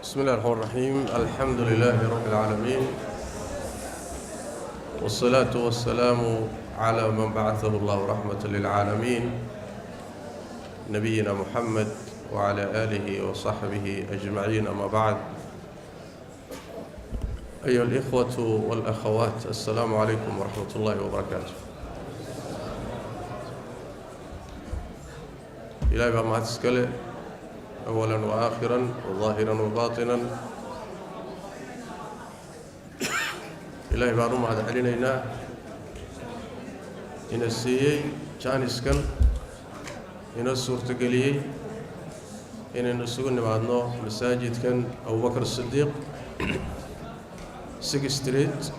بسم الله الرحمن الرحيم. الحمد لله رب العالمين، والصلاة والسلام على من بعثه الله رحمة للعالمين نبينا محمد وعلى آله وصحبه أجمعين. أما بعد، أيها الإخوة والأخوات، السلام عليكم ورحمة الله وبركاته. إلهي بقى ما تسكله أولا وآخرا وظاهرا وباطنا. إلهي بقى رمى هذا علينا إن السيئي جانسكن إن السورة قليي إن السجن بعدنا مساجد كان أبو بكر الصديق سيك ستريت.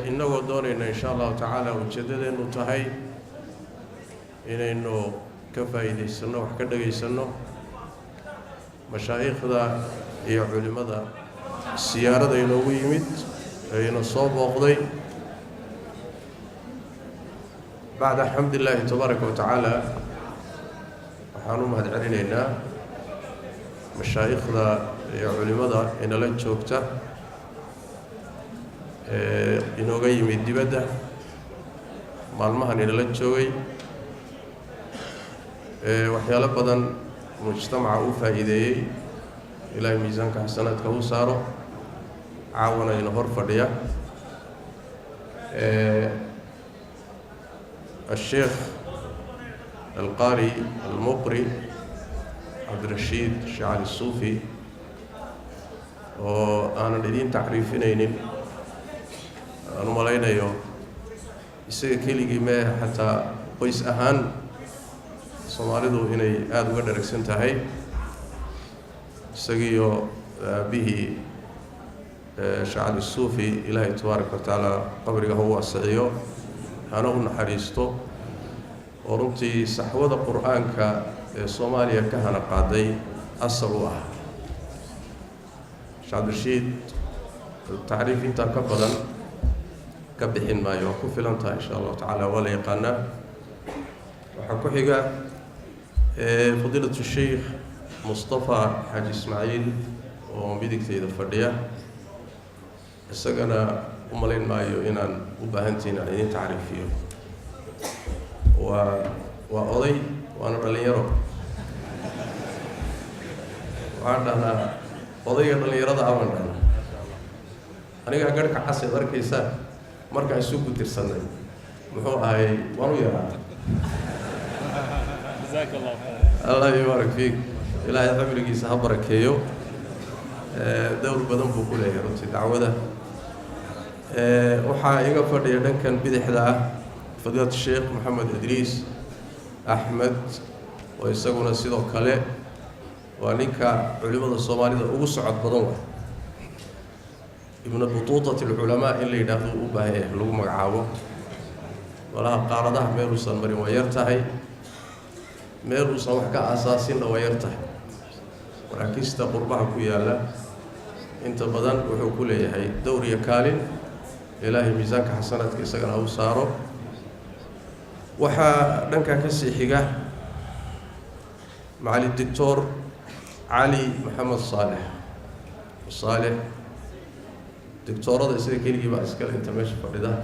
إنه دورنا إن شاء الله تعالى وجدد إنه تهي إنه كفايديسنو wax ka dhageysano mashaayikhda iyo culimada siyaarada inoogu yimid ayna soo booqday. بعد الحمد لله تبارك وتعالى waxaan u mahadcelinaynaa mashaayikhda iyo culimada inala joogta inooga yimid dibadda maalmahan inala joogay waxyaalo badan mujtamaca u faa'iideeyay. ilaahay miisaanka xasanaadka u saaro. caawana ina hor fadhiya الشيخ القاري المقري عبد الرشيد الشعري الصوفي، وأنا الذين تعرفينين أنا ملاينيو isaga keligii ma xataa qoys ahaan Soomaalidu inay aad uga dharagsan tahay. isagiyo bihi shacab suufi ilaahay tabaaraka wa taala qabriga uu waasiyo hana u naxariisto oo runtii saxwada quraanka ee Soomaaliya ka hana qaaday asal u ah. shacab Rashid taariif inta ka badan ka bixin maayo ku filan tahay insha Allah taala wala yaqana. waxa ku xiga فضيلة الشيخ مصطفى حاج إسماعيل ومديكتي فردية. السجنة أملين مايو إنان وبهنتين على تعرف فيه وأضي وأنا اللي يرى وعندنا أضي اللي يرى عندنا. أنا قاعد كحاسة ذلك يسار مركز السوق ترسلنا محو هاي وانو يرى. جزاك الله خير. الله يبارك فيك. إلهي عمرك يسحب بركيو. دور بدن بقوله رنتي دعوته. وحا يقفر يدن كان بدحدا فضيلة الشيخ محمد إدريس أحمد ويسقون السيدو كله ونكا علماء الصومالي أو سعد بدن ابن بطوطة العلماء اللي يدافعوا به لو مقعاو ولا قارده ميروسن مري ويرتهي meeruusan wax ka aasaasin oo yartahay. waraakista qurbaha ku yaala inta badan wuxuu ku leeyahay dowr iyo kaalin. ilaahay miisaanka xasanaadka isagana u saaro. waxa dhanka ka sii xiga macali doctor Ali Maxamed Saleh doctorada isaga keligii baa iskale inta meesha fadhida.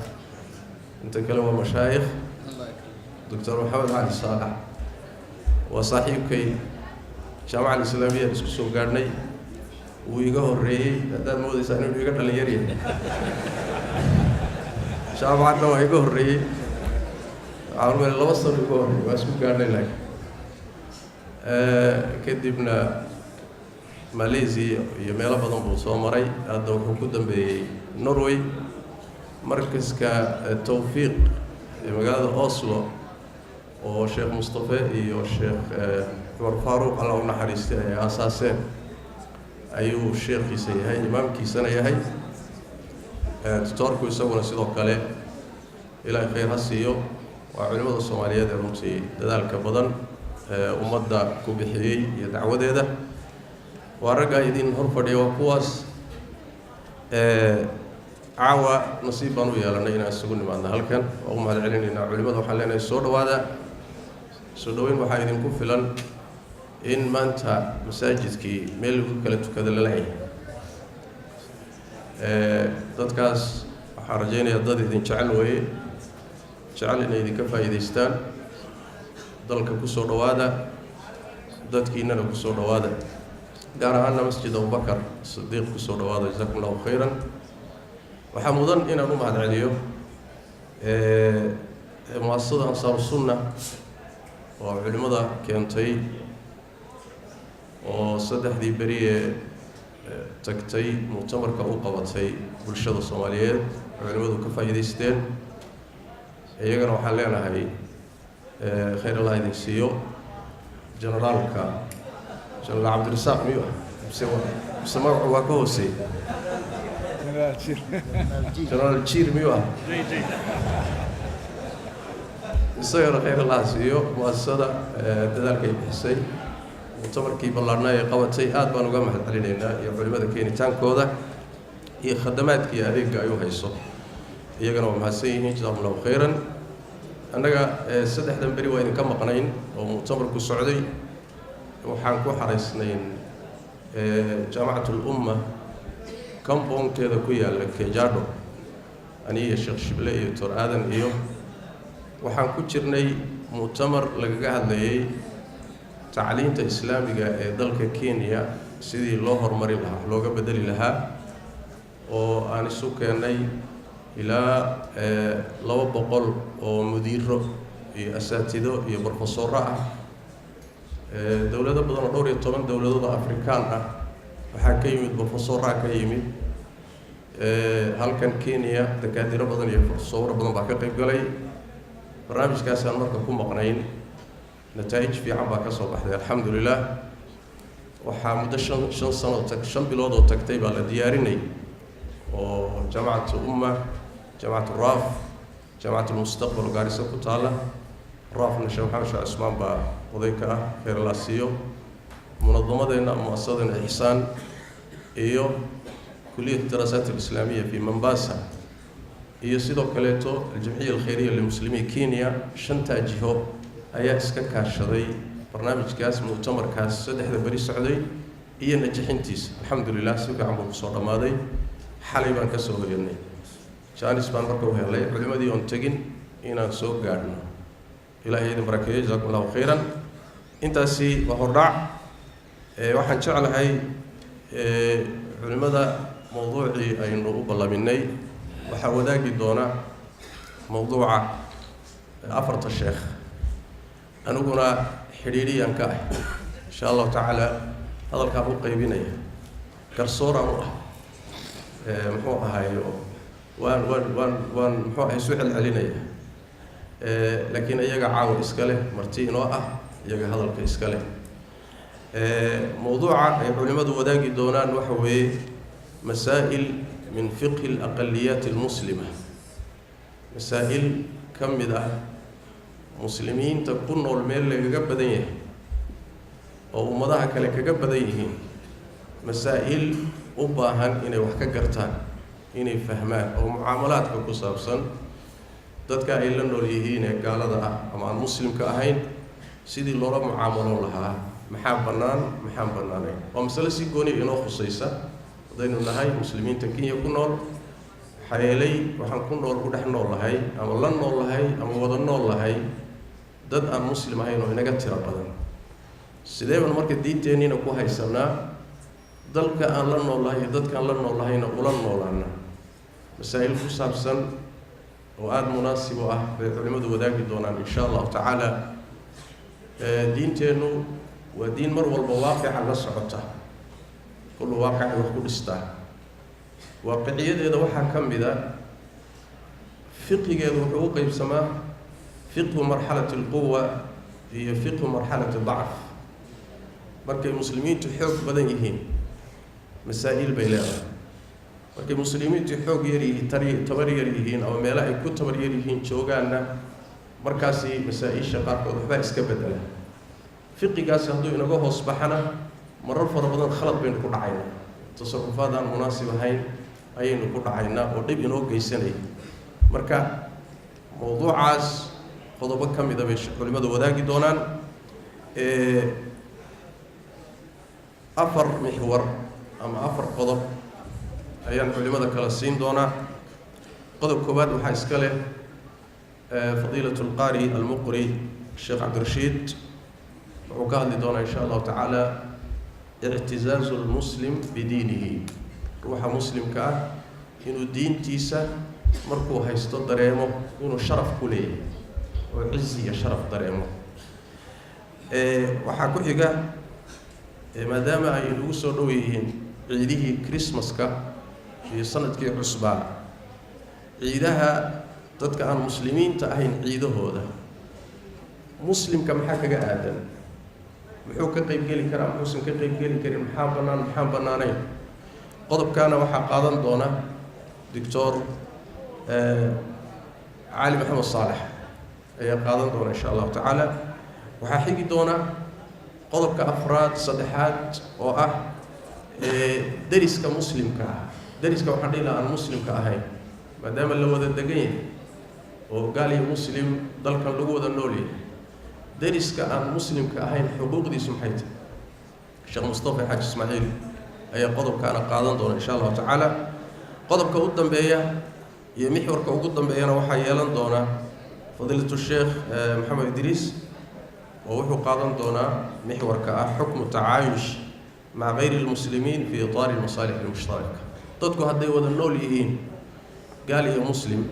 inta kale waa mashaayikh. doctor Maxamed Ali Saleh وصاحبكي جامعة الإسلامية اسكو قارني ويقه الرئي هذا مودي سأنو يقرأ ليري جامعتنا ويقه الرئي عارمين الله وصل يقه الرئي واسكو قارني لك كدبنا ماليزي يميلا بدن بوصو مري هذا وحكودا بنروي مركز كتوفيق مقالة أوسلو وشيخ مصطفى والشيخ عمر فاروق الله ونحرسته أساسين أيو الشيخ يسيهاي إمام كيسنا يهاي تتركوا يسوون سيدو كله إلى خير هسيو وعلماء الصومالية درمتي ذلك بدن ومدة كوبحي يدعو ده ورجع يدين هرفدي وقواس عوا نصيبا ويا لنا إن السجون ما عندنا هلكن وهم هذا علينا علماء وحلنا السود وهذا سودوين waxaa idinku filan إن ما أنت مساجدك ميل وكلت كذا للعين dadkaas waxaan rajaynayaa dad idin jecel weeye jecel inay idinka faa'iidaystaan dalka ku soo dhawaada dadkiinana ku soo dhawaada gaar ahaanna masjid Abubakar Sidiiq ku soo dhawaada jazakumullahu khayran waxaa mudan inaan u mahadceliyo mu'assasada Ansar Sunnah oo culimada keentay oo saddexdii beri tagtay mu'tamarka u qabatay bulshada Soomaaliyeed culimadu ka faa'iideysteen iyagana waxaan leenahay khayr Allah idin siiyo generaalka General Abdulrasaaq miyo magacu waa ka hoosay General Chiir miyo isagana khayr Allah siiyo mu'assasada dadaalka ay bixisay mu'tamarkii ballaarnaa ee qabatay aad baan uga mahadcelinaynaa iyo culimada keenitaankooda iyo khadamaadkii adeegga ay u hayso iyagana waa mahadsan yihiin jazakumullahu khayran annaga saddexdan beri waa idinka maqnayn oo mu'tamarku socday waxaan ku xaraysnayn jaamacatul umma compoundkeeda ku yaalla Kajiado aniga Sheekh Shible iyo Dr. Aadan iyo waxaan ku jirnay mu'tamar lagaga hadlayay tacliinta islaamiga ee dalka Kenya sidii loo horumarin lahaa looga bedeli lahaa oo aan isu keenay ilaa 200 oo mudiiro iyo asaatido iyo professor ah dawlado badan oo dhowr iyo 10 dawladood Afrikaan ah waxaa ka yimid professor ka yimid halkan Kenya dakaatiro badan iyo professor badan baa ka qayb galay barnaamijkaas aan marka ku maqnayn nataa'ij fiican baa ka soo baxday alxamdulillah waxaa muddo 5 sano 5 bilood oo tagtay baa la diyaarinay oo jaamacatu umma jaamacatu raaf jaamacatu mustaqbal gaarisa ku taala raafna Sheekh Maxamed Usmaan baa odayka ah khayr Allah siiyo munadamadeena mu'assasadana ihsaan iyo kulliyat daraasat al-islaamiyya fi Mombasa iyo sidoo kaleeto al-jamciyya al-khayriyya lil-muslimiin Kenya shanta jiho ayaa iska kaashaday barnaamijkaas mu'tamarkaas saddexda bari socday iyo najixintiisa alxamdulillah si fiican buu soo dhamaaday xalay baan ka soo hoyanay jaanis baan markaa u helay culimadii oon tagin inaan soo gaadhno ilaahay idin barakeeyo jazakumullahu khayran intaasi waa hordhac waxaan jeclahay culimada mawduucii aynu u ballaminay waxaa wadaagi doona mawduuca afarta sheekh anuguna xiriiriyan ka ah insha Allah taala hadalkaan u qaybinaya garsooraan u ah muxuu ahayo waan muxuu ahay soo celcelinaya laakiin iyaga caawa iska leh marti inoo ah iyaga hadalka iska leh mawduuca ay culimadu wadaagi doonaan waxa weeye masaa'il min fiqh al-aqalliyat al-muslima masaa'il kamid ah muslimiinta ku nool meel lagaga badan yahay oo ummadaha kale kaga badan yihiin masaa'il u baahan inay wax ka gartaan inay fahmaan oo mucaamalaadka ku saabsan dadka ay la nool yihiin ee gaalada ah ama aan muslimka ahayn sidii loola mucaamaloon lahaa maxaa bannaan maxaan bannaanayn waa mas'alo si gooni inoo khusaysa hadaynu nahay muslimiinta Kenya ku nool xayeelay waxaan ku nool u dhex nool lahay ama la nool lahay ama wada nool lahay dad aan muslim ahayn oo inaga tiro badan sideeban marka diinteenina ku haysanaa dalka aan la nool lahay dadka aan la nool lahayna ula noolaana masaa'il ku saabsan oo aad munaasib u ah bay culimadu wadaagi doonaan insha Allah taala diinteenu waa diin mar walba waaqica la socota kullu waaqica wax ku dhistaa waaqiyadeeda waxaa ka mid ah fiqigeedu wuxuu u qaybsamaa fiqhu marxalati al-quwa iyo fiqhu marxalati ad-da'f markay muslimiintu xoog badan yihiin masaa'il bay leedahay markay muslimiintu xoog yar yihiin tabar yar yihiin ama meel ay ku tabar yar yihiin joogaana markaasi masaa'isha qaarkood waxba iska bedela fiqigaas hadduu inaga hoos baxana marar fara badan khalad baynu ku dhacaynaa tasarufaad aan munaasib ahayn ayaynu ku dhacaynaa oo dhib inoo geysanaya marka mawduucaas qodobo ka mid ah bay culimadu wadaagi doonaan أفر محور أما أفر قضب أيان علماء كلا سين دونا قضب كوباد وحايسكاله فضيلة القاري المقري الشيخ عبد الرشيد وقال لي دونا إن شاء الله تعالى اعتزاز المسلم بدينه روح مسلم كا إنه دين تيسا مركو هيستو دريمو إنه شرف كليه وعزي شرف دريمو وحاكو إيقا ما دام أي لوسو دويهين عيده كريسماسكا في سنة كي عصبا عيدها تدك عن مسلمين تأهين عيده هذا مسلم كم حكا آدم محوكا قيب قيلي كرام مسلم كقيب قيلي كريم محام بنانين قضب كان وحا قادم دونا دكتور علي محمد صالح أي قادم دونا إن شاء الله تعالى وحا حيقي دونا قضب كأفراد صدحات درس كمسلم درس كوحديلا عن مسلم كأهين ما دام اللي وذا الدقين وقال لي مسلم ضل كان لقوة النولي درس كأن مسلم كأهين حقوق دي سمحيته الشيخ مصطفى حاج إسماعيل أي قضب كان قادم دونا إن شاء الله تعالى قضب كقدم بيا يمحور كقدم بيا وحا يلان دونا فضيلة الشيخ محمد إدريس ووحو قادم دونا محور كحكم التعايش مع غير المسلمين في إطار المصالح المشتركة تدكو هدي وذا النوليين قال يا مسلم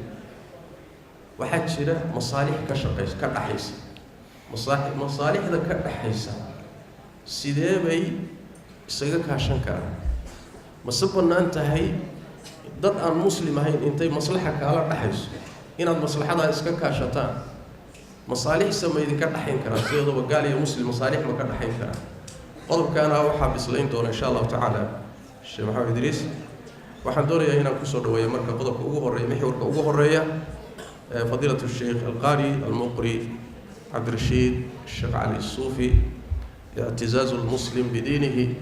waxaa jira masaalix ka shaqeysa ka dhaxaysa masaalixda ka dhaxaysa sidee bay isaga kaashan karaan ma sababnaan tahay dad aan muslim ahayn intay maslaxa kala dhaxayso inaad maslaxada iska kaashataan masaalix sameeyay ka dhaxayn karaan sidoo gaal iyo muslim masaalix ma ka dhaxayn karaan qodobkana waxa bislayn doona insha Allah ta'ala Sheikh Maxamed Idris waxaan doonayaa inaan ku soo dhaweeyo marka qodobka ugu horeeya maxwarka ugu horeeya فضيلة الشيخ القاري المقري عبد الرشيد الشيخ علي الصوفي اعتزاز المسلم بدينه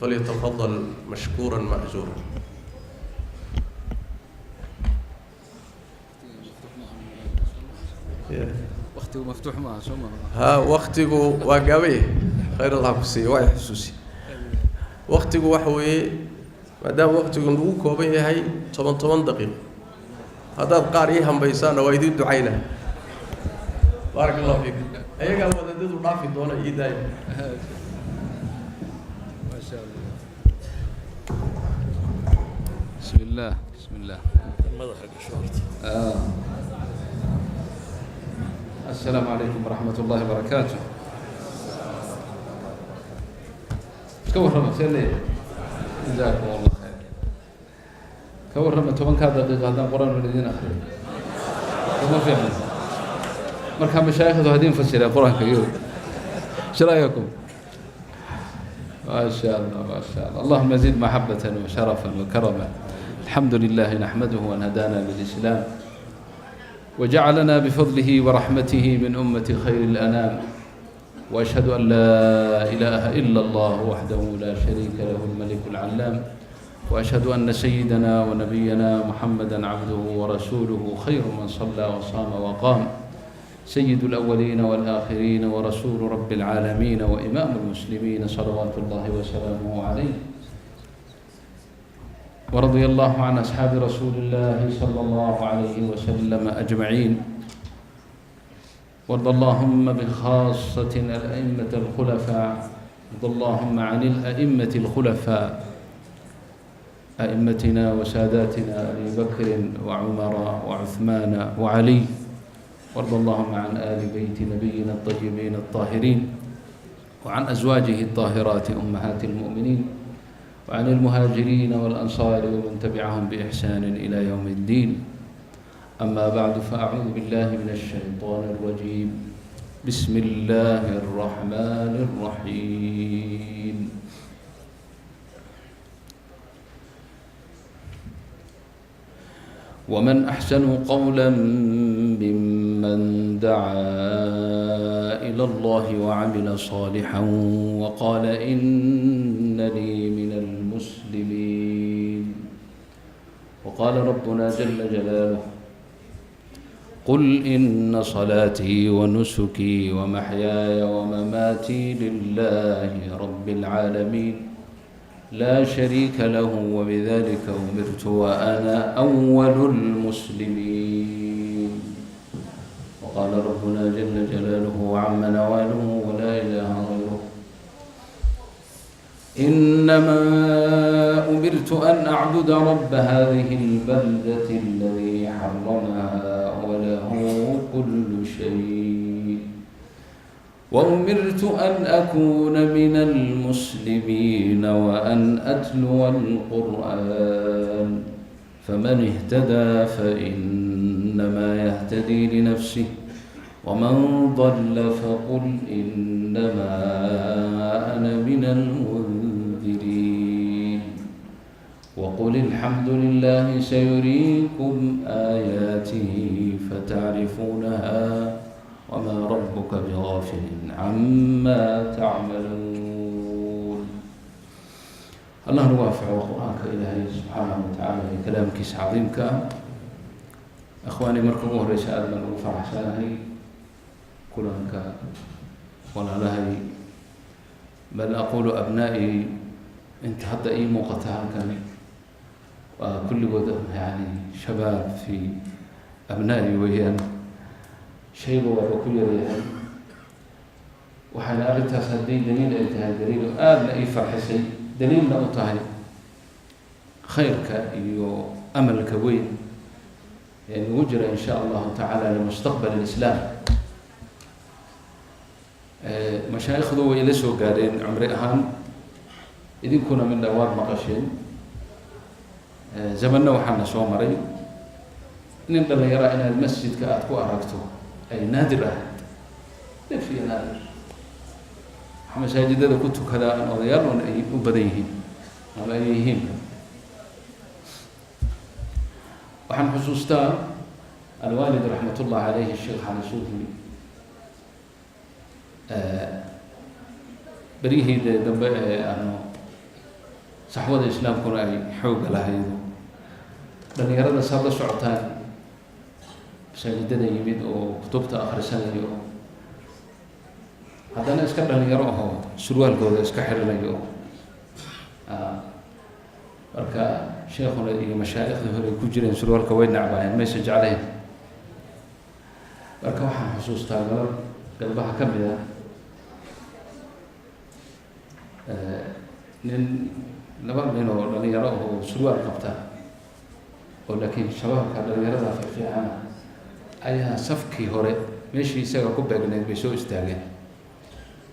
فليتفضل مشكورا مأجورا. وقته مفتوح معه شو ما ها وقته واقعي خير الله كسي واي حسوسي وقته وحوي ما دام وقته نوكو بيه هي 18 دقيقة هذا القارئ هم بيسان ويدي دعينا بارك الله فيك أيها قال هذا دو رافي دونا إيداي ما شاء الله بسم الله بسم الله السلام عليكم ورحمة الله وبركاته كورما سلي جزاكم الله خير كورما تومن كذا دقيقة هذا قرآن الذين أخرج وما في عمل مركب مشايخ هذين فسر القرآن كيو شو رأيكم؟ ما شاء الله ما شاء الله اللهم زد محبة وشرفا وكرما الحمد لله نحمده وأن هدانا للإسلام وجعلنا بفضله ورحمته من أمة خير الأنام وأشهد أن لا إله إلا الله وحده لا شريك له الملك العلام وأشهد أن سيدنا ونبينا محمدا عبده ورسوله خير من صلى وصام وقام سيد الأولين والآخرين ورسول رب العالمين وإمام المسلمين صلوات الله وسلامه عليه ورضي الله عن أصحاب رسول الله صلى الله عليه وسلم أجمعين وارض اللهم بخاصة الأئمة الخلفاء وارض اللهم عن الأئمة الخلفاء أئمتنا وساداتنا أبي بكر وعمر وعثمان وعلي وارض اللهم عن آل بيت نبينا الطيبين الطاهرين وعن أزواجه الطاهرات أمهات المؤمنين وعن المهاجرين والأنصار ومن تبعهم بإحسان إلى يوم الدين أما بعد فأعوذ بالله من الشيطان الرجيم بسم الله الرحمن الرحيم ومن أحسن قولا ممن دعا إلى الله وعمل صالحا وقال إنني من المسلمين وقال ربنا جل جلاله قل إن صلاتي ونسكي ومحياي ومماتي لله رب العالمين لا شريك له وبذلك أمرت وأنا أول المسلمين. وقال ربنا جل جلاله وعم نواله ولا إله غيره إنما أمرت أن أعبد رب هذه البلدة الذي حرمها وله كل شيء وأمرت أن أكون من المسلمين وأن أتلو القرآن فمن اهتدى فإنما يهتدي لنفسه ومن ضل فقل إنما أنا من المنذرين وقل الحمد لله سيريكم آياته فتعرفونها وما ربك بغافل عما تعملون. الله نوافع وقرآنك إلهي سبحانه وتعالى كلامك عظيمك. أخواني مركبوه رسالة من رفع حسانهي كلانك ولا لهي بل أقول أبنائي أنت حتى أي موقتها كان وكل يعني شباب في أبنائي وهي شيء وكل ريحان وحنا أردت أصدي دليل أنتهى دليل أي فرحسي دليل نقطعي خيرك يو أملك وين يعني وجرى إن شاء الله تعالى لمستقبل الإسلام. مشايخ ذو يلسوا قارين عمري أهان إذن كنا من دوار مقاشين زمننا وحنا صومري نقدر يرى إن المسجد كأتكو أركته أي نادر أحد في نادر مساجد هذا كنت كذا أن أضيار وبديهم على أيهم وحن حسوستا الوالد رحمة الله عليه الشيخ علي سوفي بريه دب أنه صحوة الإسلام كنا حوق لها يدو لأن يرد صار سعطان مساجدنا يمد وكتبت آخر سنة يوم هذا أنا أسكت لأن يروه سروال كذا أسكحر ليه marka sheekhuna iyo mashaayikhdii hore ku jireen surwaalka way nacbaayeen ma soo jeclayn marka waxaan xusuustaa galbaha ka mid nin laba nin oo dhalinyaro oo surwaal qabta oo laakiin shabaabka dhalinyarada fiican ayaa safkii hore meeshii isaga ku beegneed bay soo istaageen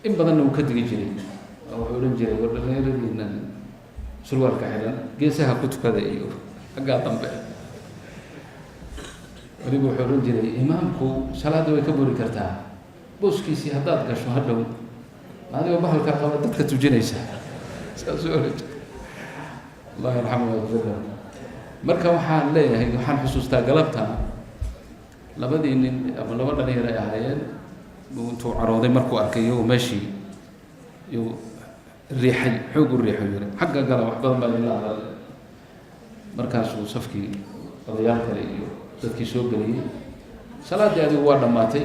in badanna uu ka digi jiray wuxuu oran jiray war dhalinyaradiina surwaalka xiran geesaha ku tukada iyo xagga dambe waliba wuxuu oran jiray imaamku salaada way ka buri kartaa booskiisii haddaad gasho hadhow adigoo bahalka qaba dadka tujinaysa saas oo oran jiray allah yarxamuhu wayaqfir marka waxaan leeyahay waxaan xusuustaa galabta labadii nin ama laba dhalinyaro ay ahaayeen intuu carooday markuu arkay iyagoo meeshii riixay xoog u riixay yiri xagga gala wax badan baa ilaa hadal markaasuu safkii odayaal kale iyo dadkii soo geliyay salaadii adigu waa dhamaatay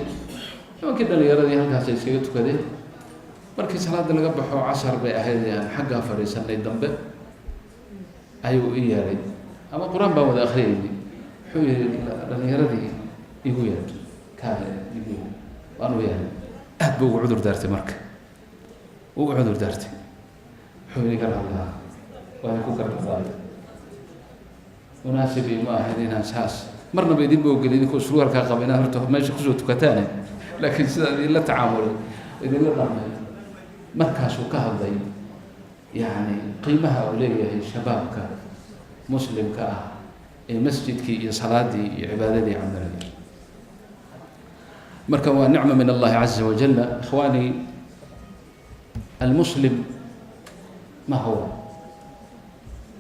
nimankii dhalinyaradii halkaas ay iskaga tukadeen markii salaada laga baxo casar bay ahayd aan xagga fariisanay dambe ayuu i yeeray ama quraan baa wada akhriyay wuxuu yiri dhalinyaradii igu yeer kaale igu waanu yeeray aad buu ugu cudur daartay marka uu cudur daartay حولي كره الله وهيكون كره الله مناسب ما أهلنا أساس مرنا بيدين بوجلين يكون سرور كقبنا هرتو ماشي خشوت كتاني لكن سيدا لا تعامل إذا لا نعمل مركز وكهذا يعني قيمها أولية شبابك مسلم كا المسجد كي صلاة دي عبادة دي عمل مركز نعمة من الله عز وجل إخواني المسلم ما هو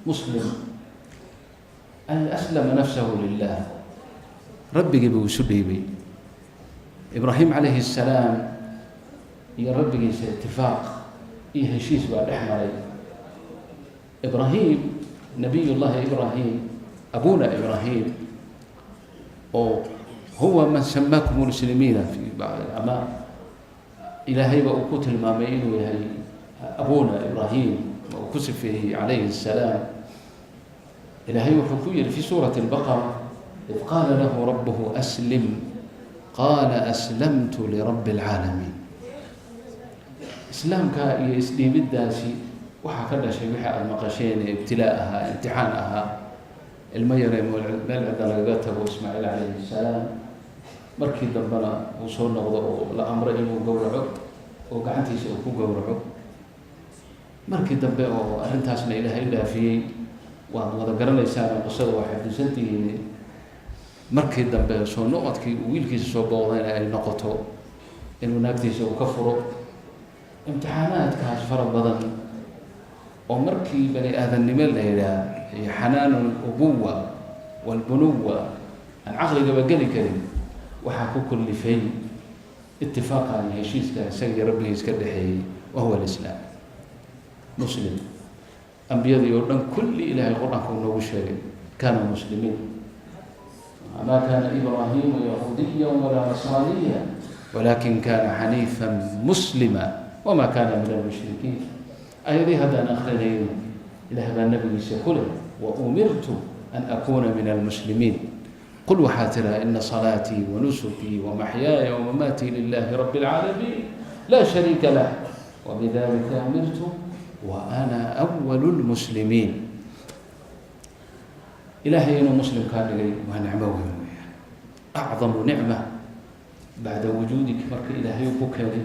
مسلم أن أسلم نفسه لله ربي جيبي وسبيبي إبراهيم عليه السلام يا ربي جيس اتفاق هشيس بعد أحمر إبراهيم نبي الله إبراهيم أبونا إبراهيم هو من سماكم مسلمين في بعض الأمام إلهي وأقوت المامين وإلهي أبونا إبراهيم وكسفه عليه السلام. إلهي وحكوية في سورة البقرة إذ قال له ربه أسلم قال أسلمت لرب العالمين. إسلامك يسلم الداسي وحكذا شيء وحا المقاشين ابتلاءها امتحانها الميرم والملعب لقاته إسماعيل عليه السلام markii dambana uu soo noqdo oo la amray inuu gowraco oo gacantiisa uu ku gowraco markii dambe oo arrintaasna ilaahay dhaafiyay waa wada garanaysaan qisada waa xadiisantii markii dambe soo noqodkii wiilkiisa soo booqdayna ay noqoto inuu naagtiisa uu ka furo imtixaanaadkaas fara badan oo markii bani aadamnimo la yidhaah iyo xanaanul ubuwa walbunuwa aan caqligaba geli karin waxaa ku kullifay اتفاقا heshiiska isaga iyo rabbigiis ka dhaxeeyay wahuwa alislaam muslim ambiyadii oo dhan kulli ilaahay qur-aanka uu noogu sheegay kaana muslimiin ma kaana ibraahimu yahuudiyan walaa nasraaniya walakin kaana xaniifan muslima wama kaana min almushrikiin ayadii haddaan akrinayno ilaah baa nabigiisa ku leh wa umirtu an akuna min almuslimiin قل وحاترها إن صلاتي ونسكي ومحياي ومماتي لله رب العالمين لا شريك له وبذلك أمرت وأنا أول المسلمين. إلهي إنه مسلم كان لي ونعمه أعظم نعمة بعد وجودك مرك إلهي وكوكري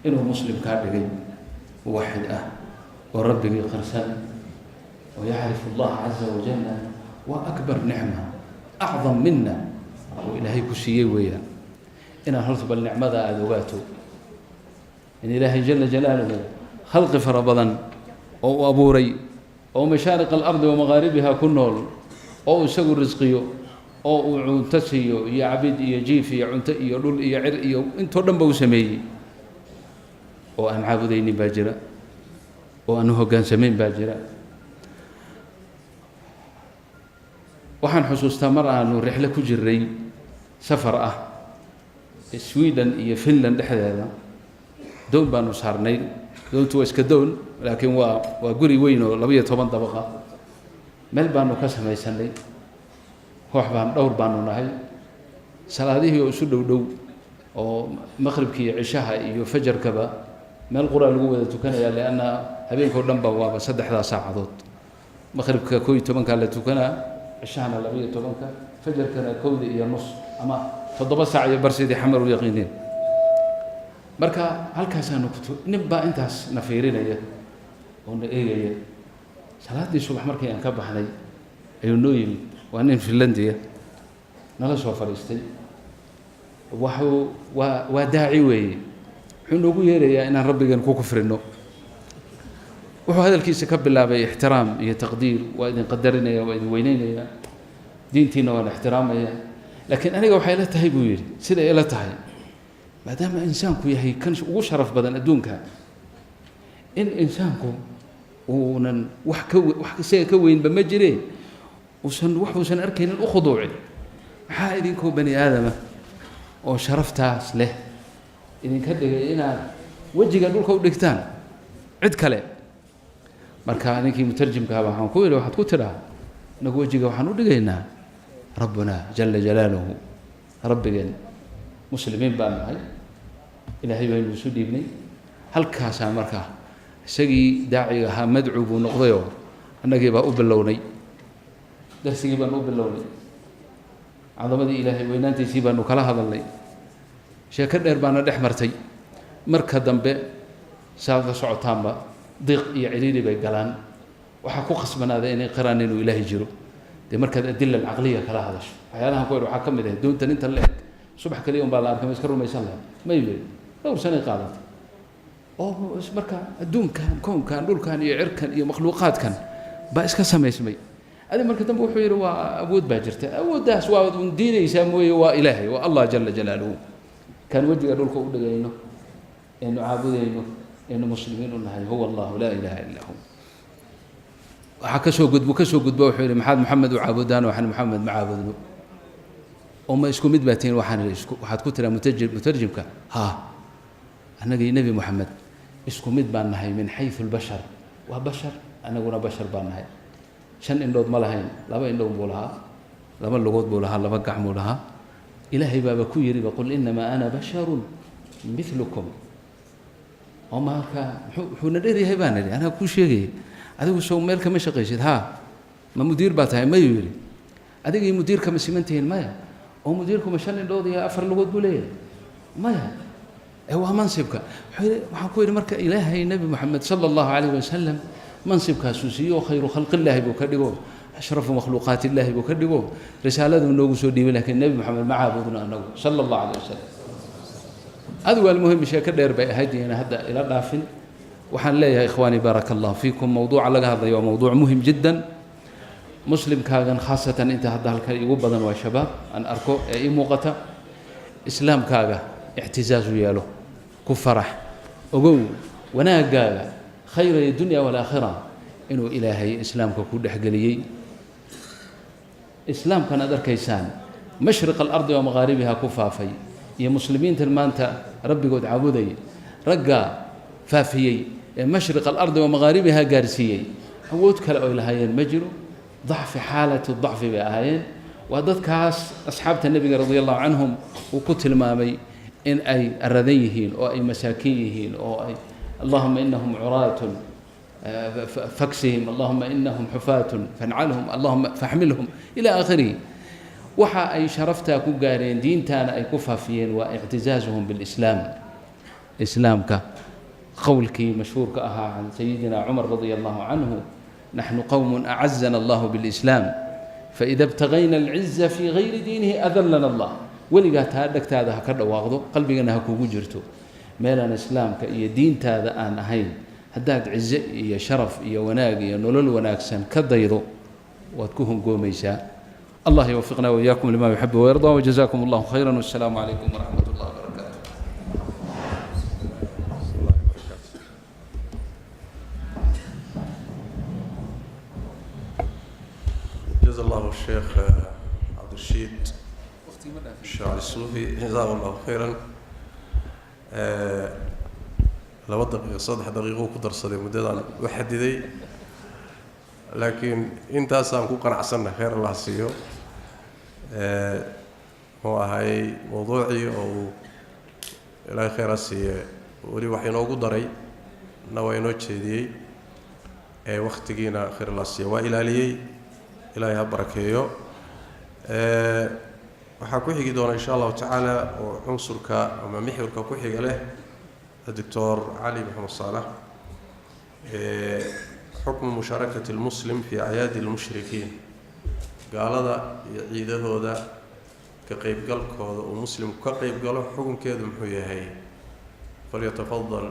إنه مسلم كان لي موحد وربي قرسان ويعرف الله عز وجل وأكبر نعمة أعظم منا وإلهي كسيي ويا إن هرت بالنعمة أذواته إن إلهي جل جلاله خلق فربضا أو أبوري أو مشارق الأرض ومغاربها كنول أو سقر رزقيو أو عنتسيو يا عبيد يا جيفي يا عنت يا لول يا عر يا أنت ودم بوسمي وأن عابدين باجرة وأنه كان سمين باجرة. waxaan xusuustaa mar aanu rixlo ku jiray safar ah Sweden iyo Finland dhexdeeda doon baanu saarnay doontu waa iska doon laakiin waa guri weyn oo 12 dabaqa meel baanu ka samaysanay koox baan dhowr baanu nahay salaadihii oo isu dhow oo maqribkii iyo cishaha iyo fajarkaba meel quraan lagu wada tukanaya leena habeenkoo dhanba waa 3 saacadood maqribka 12 ka la tukanaa عشان لبيه طبعاً فجر كنا كود إيا نص أما فضبط ساعة برسيدي حمر ويقينين مركا هل كاسانو كتو نبا انتاس نفيرين ايه ون ايه صلاة دي صبح مركا ينكب حني ايو نويل وانين فنلندية نلا سوى فريستي وحو وداعي وي حنو يري ان ربي كان كو كفرنو وحو هذا الكيس كب الله باحترام هي تقدير واذا قدرنا واذا وينينا دينتنا والاحترام لكن انا waxay la tahay buu yiri sida ay la tahay maadaama insaanku yahay kan ugu sharaf badan adduunka in insaanku uunan wax ka weyn ba ma jireen wuxuusan arkaynin u khuduucin maxaa idinku bani aadama oo sharaftaas leh idinka dhigay inaad wajiga dhulka u dhigtaan cid kale marka ninkii mutarjimka ah waxaan ku yiri waxaad ku tiraa nagu wajiga waxaan u dhigaynaa rabbuna jalla jalaaluhu rabbigan muslimiin baan nahay ilaahay baa inuu soo dhiibnay halkaas marka isagii daaciga ahaa madcuu buu noqday oo annagii baa u bilownay darsigii baan u bilownay cadamadii ilaahay weynaantiisii baanu kala hadalnay sheeko dheer baana dhex martay marka dambe saaka socotaanba ضيق يعليني بقلان وحكو قسمنا هذا إني قران إنه إلهي جرو دي مركز الأدلة العقلية كلا هذا شو أحيانا كوير وحكم ده دون تنين تلك صبح كل يوم بالله أركم يسكروا ما يصلها ما يبي لو سنة قالت أو مركز الدون كان كون كان دول كان يعر كان مخلوقات كان بس كسم يسمي هذا مركز تنبو حوير وأبود باجرته أبود ده سواء دين يسموه وإلهي والله جل جلاله كان وجه دول كود إنه عابدينه إنه مسلمين ونهاي هو الله لا إله إلا هو وحكسوا قد بوحي محمد وعابدان وحن محمد معابدنا وما يسكو مدبتين وحن وحد كتر مترجمك ها أنا جاي نبي محمد يسكو مدبان نهاي من حيث البشر وبشر أنا قلنا بشر بانهاي شن إندود ملهين لما إندود بولها لما اللغود بولها لما قعموا لها إلهي بابا كويري بقول إنما أنا بشر مثلكم وما كان حنا دري هيبان لي أنا كل شيء هذا وسو مالك مش قيسد ها ما مدير باتها ما يوري هذا مدير كم سمنتين ما أو مديركم شن إندود يا أفر اللغود بوليه ما هو منصبك وحكوا لي مرك إلهي النبي محمد صلى الله عليه وسلم منصبك سوسي وخير خلق الله بكدغو أشرف مخلوقات الله بكدغو رسالة نوغو سودي لكن النبي محمد ما عبدنا أنه صلى الله عليه وسلم هذا هو المهم شيء كدير بهدي أنا هذا إلى دافن وحن لي يا إخواني بارك الله فيكم موضوع على هذا يوم موضوع مهم جدا مسلم كان خاصة أنت هذا الكلام بدن وشباب أن أركو أي موقته إسلام كاغا اعتزاز ياله كفرح وقو وناقا خير الدنيا والآخرة إنه إلهي إسلامك كود حقليي إسلام كان أدر كيسان مشرق الأرض ومغاربها كفافي يا مسلمين تلمانتا ربي قد عبودي رقا فافيي مشرق الأرض ومغاربها قارسيي عود كلا إلهي المجر ضعف حالة الضعف بأهين وضد كاس أصحاب النبي رضي الله عنهم وقتل مامي إن أي الرذيهين أو أي مساكيهين أو أي اللهم إنهم عراة فكسهم اللهم إنهم حفاة فانعلهم اللهم فاحملهم إلى آخره وحا أي شرفتا كقارين دين تانا أي كفافين واعتزازهم بالإسلام إسلامك قولك مشهور كأها عن سيدنا عمر رضي الله عنه نحن قوم أعزنا الله بالإسلام فإذا ابتغينا العزة في غير دينه أذلنا الله ولقات هادك هذا هكذا واخذه قلبي أنها كوجرته ميلان إسلام كأي دين هذا أنا هين هداد عزة يا شرف يا وناق يا نلول وناقسن كضيضو وتكون قوميسا الله يوفقنا وإياكم لما يحب ويرضى وجزاكم الله خيرا والسلام عليكم ورحمة الله وبركاته. جزا الله الشيخ عبد الرشيد الشاعر الصوفي جزاه الله خيرا. لو دقيقة صدح دقيقة وقدر صدق مدة وحددي لكن أنت أصلاً كوكنا عسنا خير الله سيو هو هاي موضوعي أو إلى خير السيء ولي وحين وقدري نوينو تشدي وقت جينا خير الله سيو وإلى لي إلى بركيو وحكوا حكي دون إن شاء الله تعالى وعنصرك أما محورك كوحي له الدكتور علي محمد صالح حكم مشاركة المسلم في أعياد المشركين قال هذا عيده هذا كقيب قلق هذا ومسلم كقيب قلق حكم كذا محوية هي فليتفضل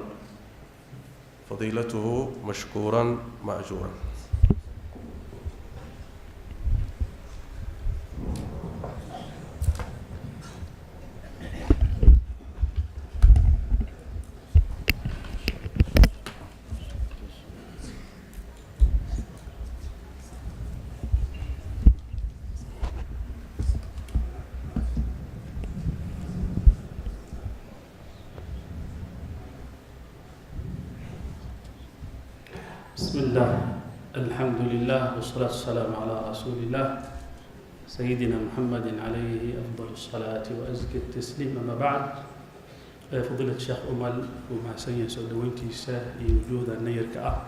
فضيلته مشكورا مأجورا. بسم الله الحمد لله والصلاة والسلام على رسول الله سيدنا محمد عليه أفضل الصلاة وأزكى التسليم. أما بعد فضيلة الشيخ أمل ومع سيد سودوينتي ساه وجود النير كأه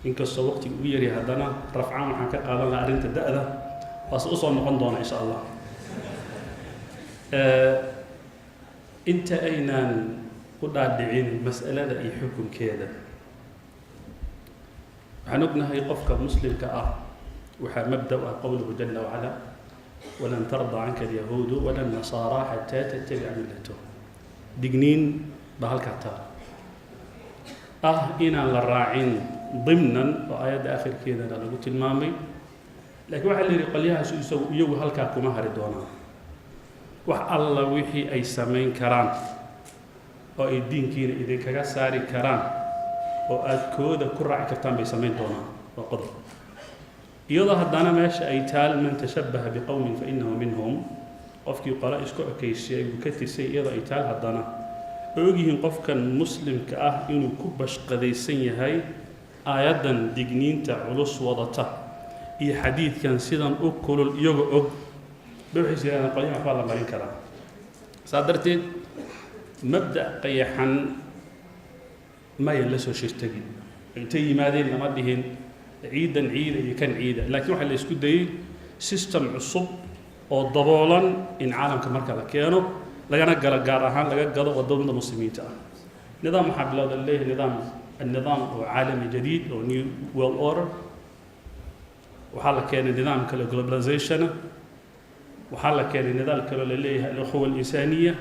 إنك الصوت ويري هذانا رفعان عن كألا أرنت الدأذة وأصلا نقندون إن شاء الله. أنت أين قد أدعين مسألة أي حكم كذا عنقنا هي قفك مسلم كأه مبدأ قوله جل وعلا ولن ترضى عنك اليهود ولا النصارى حتى تتبع ملتهم دقنين بهالكتار إنا للراعين ضمنا وآيات آخر كذا أنا قلت المامي لكن واحد اللي يقول لها يو هالكاكو مهر دونا وح الله وحي أي سمين كران أو الدين كين إذا كجساري كران oo aad kooda ku raaci kartaan bay sameyn doonaan waa qodob iyadoo haddana meesha ay taal man tashabbaha biqawmin fa innahu minhum qofkii qala isku ekeysay uu ka tirsan iyadoo ay taal haddana ogyihiin qofkan muslimka ah inuu ku bashqadaysan yahay aayadan digniinta culus wadata iyo xadiidkan sidan u kulul iyaga og waxay jiraan qolyaha waxbaa la marin karaa saa darteed mabda' qayaxan mayan la soo shirtagin intay yimaadeen lama dhihin ciidan ciida iyo kan ciida laakiin waxaa la isku dayey system cusub oo daboolan in caalamka marka la keeno lagana galo gaar ahaan laga gado wadamada muslimiinta ah nidaam waxaa bilowda leeyahay النظام عالمي جديد أو New World Order وحالا كان النظام كله globalization وحالا كان النظام كله اللي الأخوة الإنسانية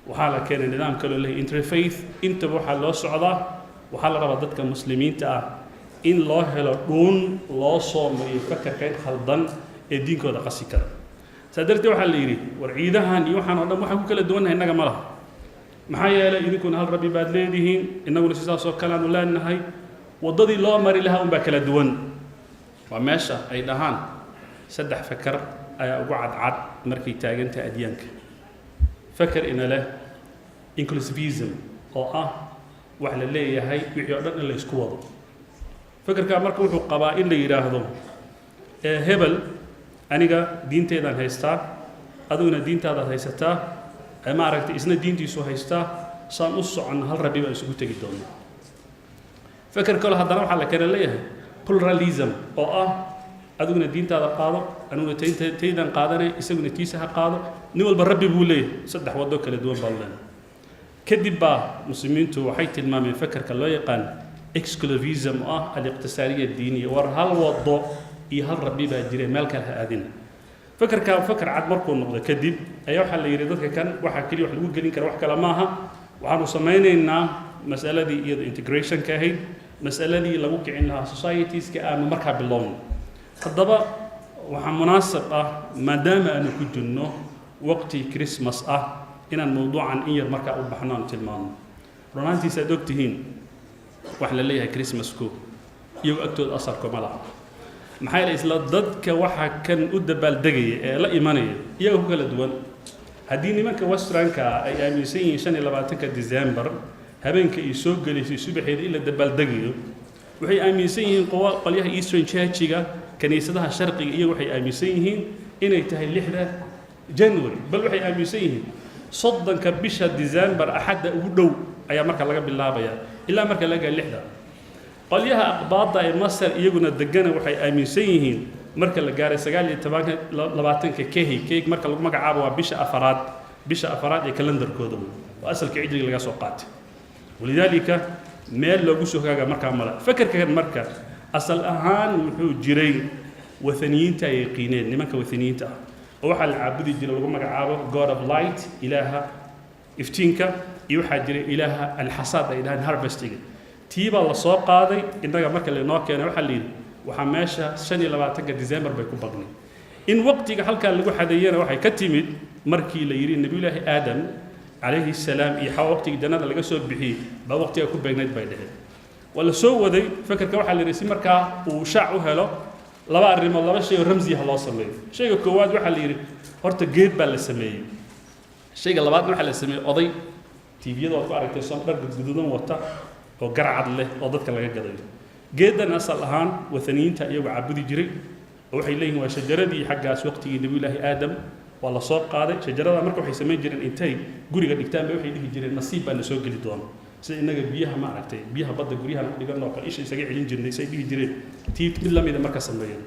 وحالا كان النظام كله اللي interfaith أنت وحالا صعدا وحالا ربطتك المسلمين تا إن الله هلون الله صوم يفكر كين خلدان الدين كذا قصي كذا سادرت وحالا يري ورعيدها نيوحنا ولا محكو كلا دونها إنك مره maxaa yeelay idinkuna hal rabbi baad leedihiin innaguna sidaas oo kale aanu leenahay waddadii loo mari lahaa unbaa kala duwan waa meesha ay dhahaan saddex fakar ayaa ugu cadcad markay taagantahay adyaanka fakar ina leh inclusivism oo ah wax la leeyahay wixii oo dhan in la isku wado fakarkaa marka wuxuu qabaa in la yidhaahdo hebel aniga diinteedaan haystaa adiguna diintaadaad haysataa ما أردت إسنا دين تيسو هيستا سان أصو عن هل ربي بقى يسوق تجي دونا فكر كل هذا نوع على كنا ليه pluralism أو أدونا دين تاذا قاضي أنو تيدان قاضي يسوون تيسها قاضي نقول بالربي بقوله صدق ودوك لدول بالله كذب مسلمين تو حيت المام فكر كلا يقان exclusivism الاقتصادية الدينية ورهال وضو هل ربي بقى يجري مالك هذين فكر عاد مركو النقطة كذب أيها حل يريدك كان واحد كلي واحد يقول قلين كان واحد كلامها وعنو سمينا مسألة دي integration كهيد مسألة دي لوك عندها societies كأنه مركب باللون الضبط وحن مناسبة ما دام أنا كنت إنه وقت كريسماس إن الموضوع عن إير مركب بحنان تلمان رونانتي سادوكتهين وحلا ليها كريسماس كو يو أكتو الأثر كملا maxay isla dadka waxa kan u dabaaldegay ee la imanaya iyaga ku kala duwan haddii nimanka westernka ay aaminsan yihiin 25 December habeenka ay soo galisay subaxeed ila dabaaldegayo waxay aaminsan yihiin qolyaha Eastern Church-ga kaniisadaha sharqiga iyaga waxay aaminsan yihiin inay tahay 6 January bal waxay aaminsan yihiin soddonka bisha December axadda ugu dhow ayaa marka laga bilaabaya ilaa marka laga 6 qolyaha aqbaada ee Masar iyaguna degana waxay aaminsan yihiin marka la gaaray 29 keeg marka lagu magacaabo waa bisha afaraad ee kalendarkooda oo asalka cijriga laga soo qaatay walidaalika meel lagu soo hagaaga marka mala fakarkan marka asal ahaan wuxuu jiray wathaniyiinta ay qiineen nimanka wathaniyiinta oo waxa la caabudi jiray lagu magacaabo god of light ilaaha iftiinka iyo waxa jiray ilaaha alxasaad ay dhahan harvesting tiiba la soo qaaday innaga marka la noo keenay waxa la yiri waxa meesha 25 December bay ku bagnay in waqtiga halka lagu xadeeyana waxay ka timid markii la yiri nabi ilaahi aadam alayhi salaam iyo xawa waqtiga jannada laga soo bixiyay ba waqtiga ku beegnayd bay dhahay wala soo waday fakarka waxa la yiri si marka uu shaac u helo laba arrimo laba shay ramzi ah loo sameeyo shayga koowaad waxa la yiri horta geed baa la sameeyay shayga labaad waxa la sameeyay oday TV-yada ku aragtay soo dhar guduudan wata oo garcad leh oo dadka laga gadayo geedan asal ahaan wathaniyiinta iyagu caabudi jiray oo waxay leeyihiin waa shajaradii xaggaas waqtigii nabi ilaahi aadam waa la soo qaaday shajarada marka waxay sameyn jireen intay guriga dhigtaan bay waxay dhihi jireen nasiib baa na soo geli doona sida inaga biyaha ma aragtay biyaha badda guryaha ku dhigan oo kale isha isaga celin jirnay say dhihi jireen tii mid la mid marka sameeyeen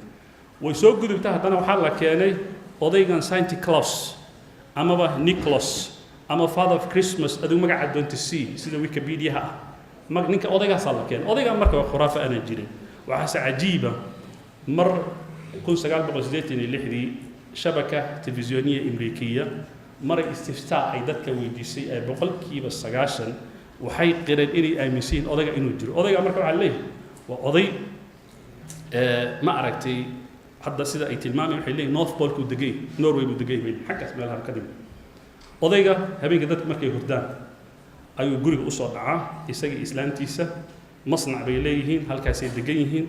way soo gudubtaa haddana waxaa la keenay odaygan Santa Claus amaba Nicholas ama Father of Christmas adigu magaca doonta sida Wikipedia ninka odaygaas la keen odayga marka waa khuraafa ana jiray waxa cajiiba mar 1986 shabaka telefisyooniya Ameerikiya mar istiftaa ay dadka weydiisay ay boqolkiiba 90 waxay qireen inay aaminsan odayga inuu jiro odayga marka waxa leeyahay waa oday ma aragtay hadda sida ay tilmaameen waxay leeyihiin North Pole ku degay Norway ku degay xaggaas meelaha ka dhigay odayga habeenka dadka markay hurdaan ayuu guriga u soo dhacaa isaga islaantiisa masnac bay leeyihiin halkaas ay degan yihiin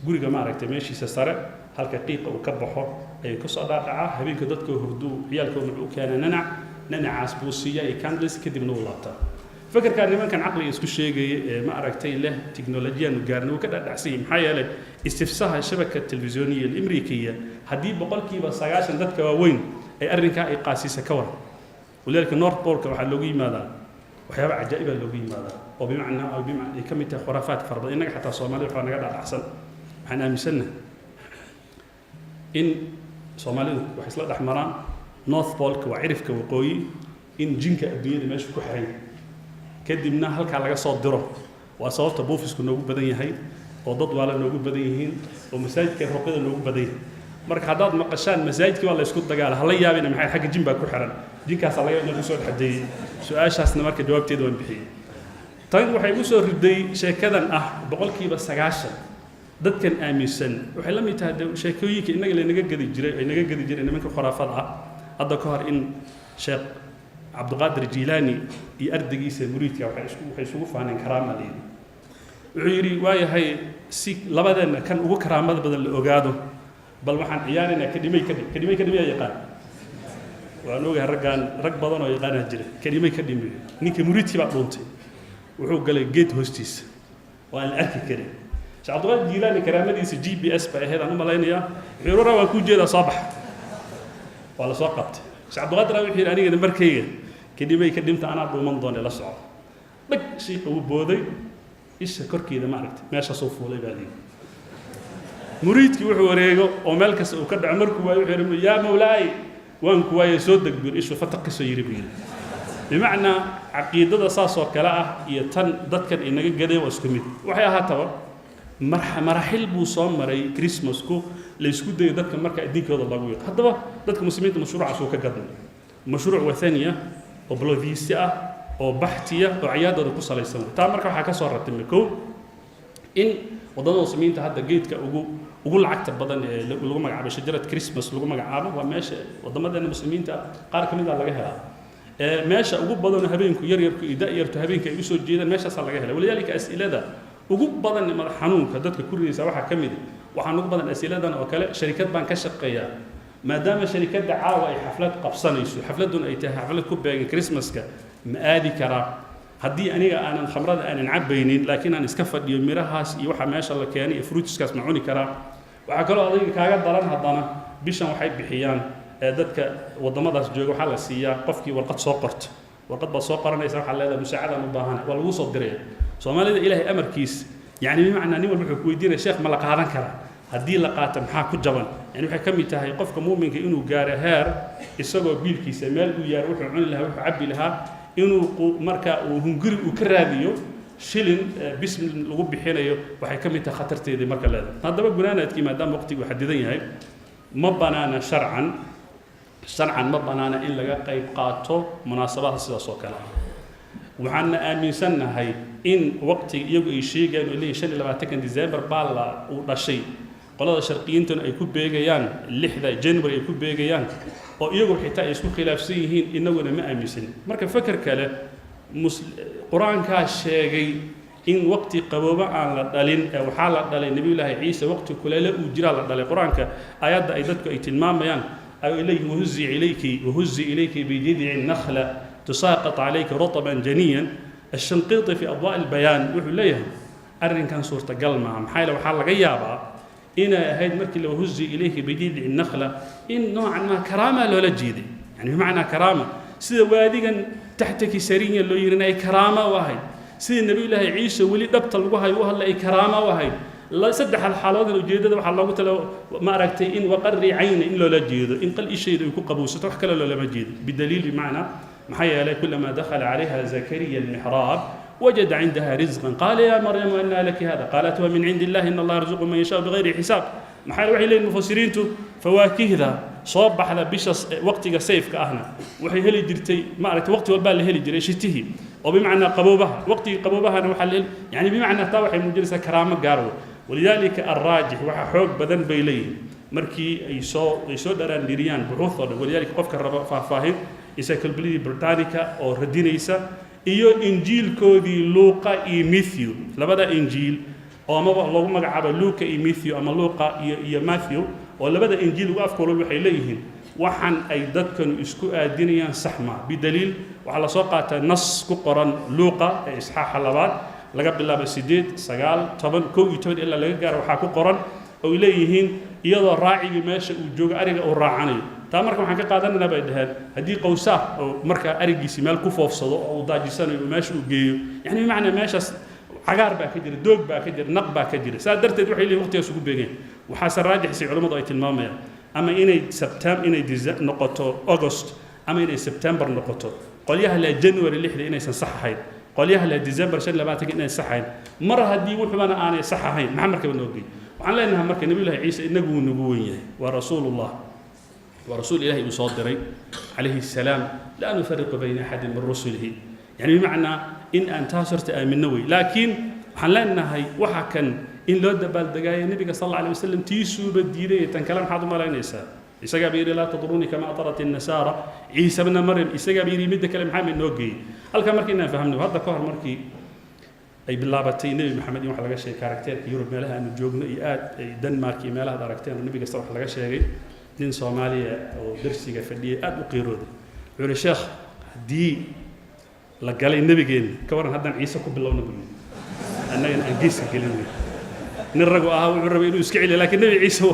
guriga ma aragtay meeshiisa sare halka qiiqa uu ka baxo ay ku soo dhacaa habeenka dadka hurdu ciyaalkooda u keenay nanacaas buu siiyay candles kadibna uu laabtaa فكركان nimankan caqliga isku sheegay ma aragtay leh tiknoolajiyadu gaarnay ka dhadhacsan maxaa yeelay istifsaha shabakada telefisyooniga ee Ameerikaya hadii boqolkiiba 90 dadka waaweyn ay arrinka ay qaasisa ka war walaalka North Pole waxa loogu yimaadaa waxyaabo cajaa'ib ah loogu yimaadaa oo bimacnaa ay kamid tahay khuraafaad farba inaga xataa Soomaaliya waxa naga dhadhacsan waxaan aaminsanahay in Soomaalidu wax isla dhaxmaraan North Pole waa cirifka waqooyi in jinka adduunyada meesha ku xiran kadibna halka laga soo diro waa sababta buufisku noogu badan yahay oo dad wala noogu badan yihiin oo masaajidka ruqyada noogu badan yahay marka hadaad maqashaan masaajidka waa la isku dagaal hala yaabina maxay xagga jin baa ku xiran jinkaas laga inuu soo xadeeyay su'aashaasna marka jawaabteedu waan bixiyay tan waxay u soo riday sheekadan ah boqolkiiba 90 dadkan aaminsan waxay la mid tahay sheekooyinka inaga naga gadi jiray nimanka khuraafada ah hadda ka hor in sheekh Abdulqaadir Jilaani iyo ardaygiisa muriidka waxay isugu faaneen karaama leeyahay wuxuu yiri waayahay si labadeena kan ugu karaamada badan la ogaado bal waxaan ciyaarina kadimay yaqaan waan ogahay rag badan oo yaqaan jira kadimay ninka muriidkii baa dhuuntay wuxuu galay geed hoostiisa waa la arki karay Sheekh Abdulqaadir Jilaani karaamadiisa GPS ba ahayd aan u malaynayaa xirura waa ku jeeda sabax wala soo qabtay Sheekh Abdulqaadir wuxuu yiri aniga markayga kadibay ka dhimta ana dhuuman doonay la socdo dhig sheekh uu booday isha korkeeda ma aragtay meesha soo fuulay baa leeyahay muriidkii wuxuu wareego oo meel kasta uu ka dhaco markuu waa wuxuu yiri yaa mawlaay waan ku waayay soo dagbir isha fataqisoo yiri bimacna aqeedada saasoo kala ah iyo tan dadkan inaga gaday waa isku mid waxay ahaataba marxil buu soo maray Christmasku la isku dayo dadka marka diinkooda lagu yeeyo hadaba dadka muslimiinta mashruuca soo ka gadan mashruuc wathaniya oo bloodiisi ah oo baxtiya oo ciyaadada ku salaysan taa marka waxa ka soo ratay koow in wadada muslimiinta hadda geedka ugu lacagta badan ee lagu magacaabo shajarad Christmas lagu magacaabo waa meesha wadamadeena muslimiinta qaar kamid ah laga helaa meesha ugu badan habeenku yar-yarku idayartu habeenka ay u soo jeedaan meeshaas laga helaa waliyaalka as'ilada ugu badan madax xanuunka dadka ku riisa waxa kamid waxaan ugu badan as'iladan oo kale sharikad baan ka shaqeeyaa maadaama sharikada caawa ay xaflad qabsanayso xafladun ay tahay xaflad ku beegan Christmaska ma aadi kara haddii aniga aanan khamrada aanan cabaynin laakiin aan iska fadhiyo mirahaas iyo waxa meesha la keenay iyo fruitskaas ma cuni kara waxa kale oo adiga kaaga daran haddana bishan waxay bixiyaan dadka wadamadaas jooga waxa la siiyaa qofkii warqad soo qorto warqad ba soo qoranaysa waxa leedahay musaacada u baahan waa lagu soo diray Soomaalida Ilaahay amarkiis yani bimacna nin walba wuxuu ku weydiinay sheekh ma la qaadan kara haddii la qaato maxaa ku jaban yani waxay kamid tahay qofka muuminka inuu gaaro heer isagoo biilkiisa meel u yaar wuxuu cuni lahaa wuxuu cabbi lahaa inuu marka uu hunguri uu ka raadiyo shilin bism lagu bixinayo waxay kamid tahay khatarteedii marka leedahay haddaba gunaanaadkii maadaama waqtigu xadidan yahay ma banaana sharcan ma banaana in laga qayb qaato munaasabadaha sidaas oo kale waxaan aaminsanahay in waqtiga iyagu ay sheegaan oo leeyahay 25 December baa uu dhashay qolada sharqiyiintuna ay ku beegayaan 6 January ay ku beegayaan oo iyagu xitaa ay isku khilaafsan yihiin inaguna ma aaminsan marka fakar kale quraanka sheegay in waqti qabooba aan la dhalin waxa la dhalay nabi ilaahay Ciise waqti kulele uu jira la dhalay quraanka ayada ay dadku ay tilmaamayaan ay ilayhi wahuzzi ilayki bi jid'in nakhla تساقط عليك رطبا جنيا الشنقيطي في أضواء البيان وحو ليه أرن كان صورة قلمة محايلة وحالة غيابة إن هيد مركي لو هزي إليك بجيد النخلة إن نوعا ما كرامة لو لجيدي يعني بمعنى كرامة سيدة واديقا تحتك سرينيا لو يرين أي كرامة وهي سيدة النبي الله عيسى ولي دبطل وهي وهلا أي كرامة وهي لا يصدح الحالات الجيدة وحال الله قلت له ما أركتي إن وقري عين إن لو لجيد إن قل إشي يكون قبوسة وحكى له لا مجيد بدليل بمعنى محيا عليه كلما دخل عليها زكريا المحراب وجد عندها رزقا قال يا مريم أن لك هذا قالت هو من عند الله إن الله يرزق من يشاء بغير حساب محيا وحي لين المفسرين فواكه ذا صبح ذا بش وقت سيف كأهنا وحي هلي جرتي ما عرفت وقت والبال هلي جري شته وبمعنى قبوبها وقت قبوبها أنا وحلل يعني بمعنى طاوح مجلسة كرامة قارو ولذلك الراجح وحوق بدن بيليه مركي يسو دران ديريان بحوث ولذلك قفك الربا فاهم إساكل بلدي بريطانيكا أو ردينيسا إيو إنجيل كودي لوقا إي ميثيو لبدا إنجيل أو ما اللهم قعب لوقا إي ميثيو أما لوقا إي ماثيو ولا بدا إنجيل وقف كولو وحي ليهن waxaan ay dadkanu isku aadinayaan sax ma bidaliil waxa la soo qaataa nas ku qoran luuqa ee isxaaxa labaad laga bilaabo 8 9 10 11 ilaa laga gaaro waxa ku qoran oo leeyihiin iyadoo raacigi meesha uu joogo ariga uu raacanayo taa marka waxaan ka qaadanaynaa bay dhahaan haddii qowsaa oo marka arigiisi meel ku foofsado oo uu daajisanayo meesha uu geeyo yani macna meeshaas cagaar baa ka jira doog baa ka jira naq baa ka jira saa darteed waxay leeyihiin waqtigaas ugu beegeen waxaa saraajaxisay culimmadu ay tilmaamayaan ama inay noqoto August ama inay September noqoto qolyaha la January 6 inaysan sax ahayn qolyaha la December 25 inay sax ahayn mar haddii wuxuuna aanay sax ahayn maxaa markaa noogay waxaan leenahay marka nabi ilaahi ciise inagu nagu weyn yahay waa rasuulullah wa rasuul ilaahi uu soo diray alayhi salaam la nufarriqu bayna ahad min rusulihi yani bimacna in aan taasirta aaminno way laakiin waxaan leenahay waxa kan in loo dabaaldegaayo nabiga sallallahu alayhi wasallam tiisuuba diiday tan kale maxaad u malaynaysaa isaga biiri la tadruni kama atarat an-nasara ciisa ibn maryam isaga biiri mid kale maxamed noogay halka markii inaan fahamno hadda ka hor markii ay bilaabatay nabi maxamed in wax laga sheegay karakterka yurub meelaha aanu joogno iyo aad ay Denmark iyo meelaha aragteen nabiga sallallahu alayhi wasallam laga sheegay nin Soomaaliya oo darsiga fadhiyay aad u qiirooday wuxuu sheekh hadii la galay nabigeen ka waran haddaan ciise ku bilowna buu annaga aan geeska gelinay nin ragu ah wuxuu rabay inuu iska celiyo laakiin nabi ciise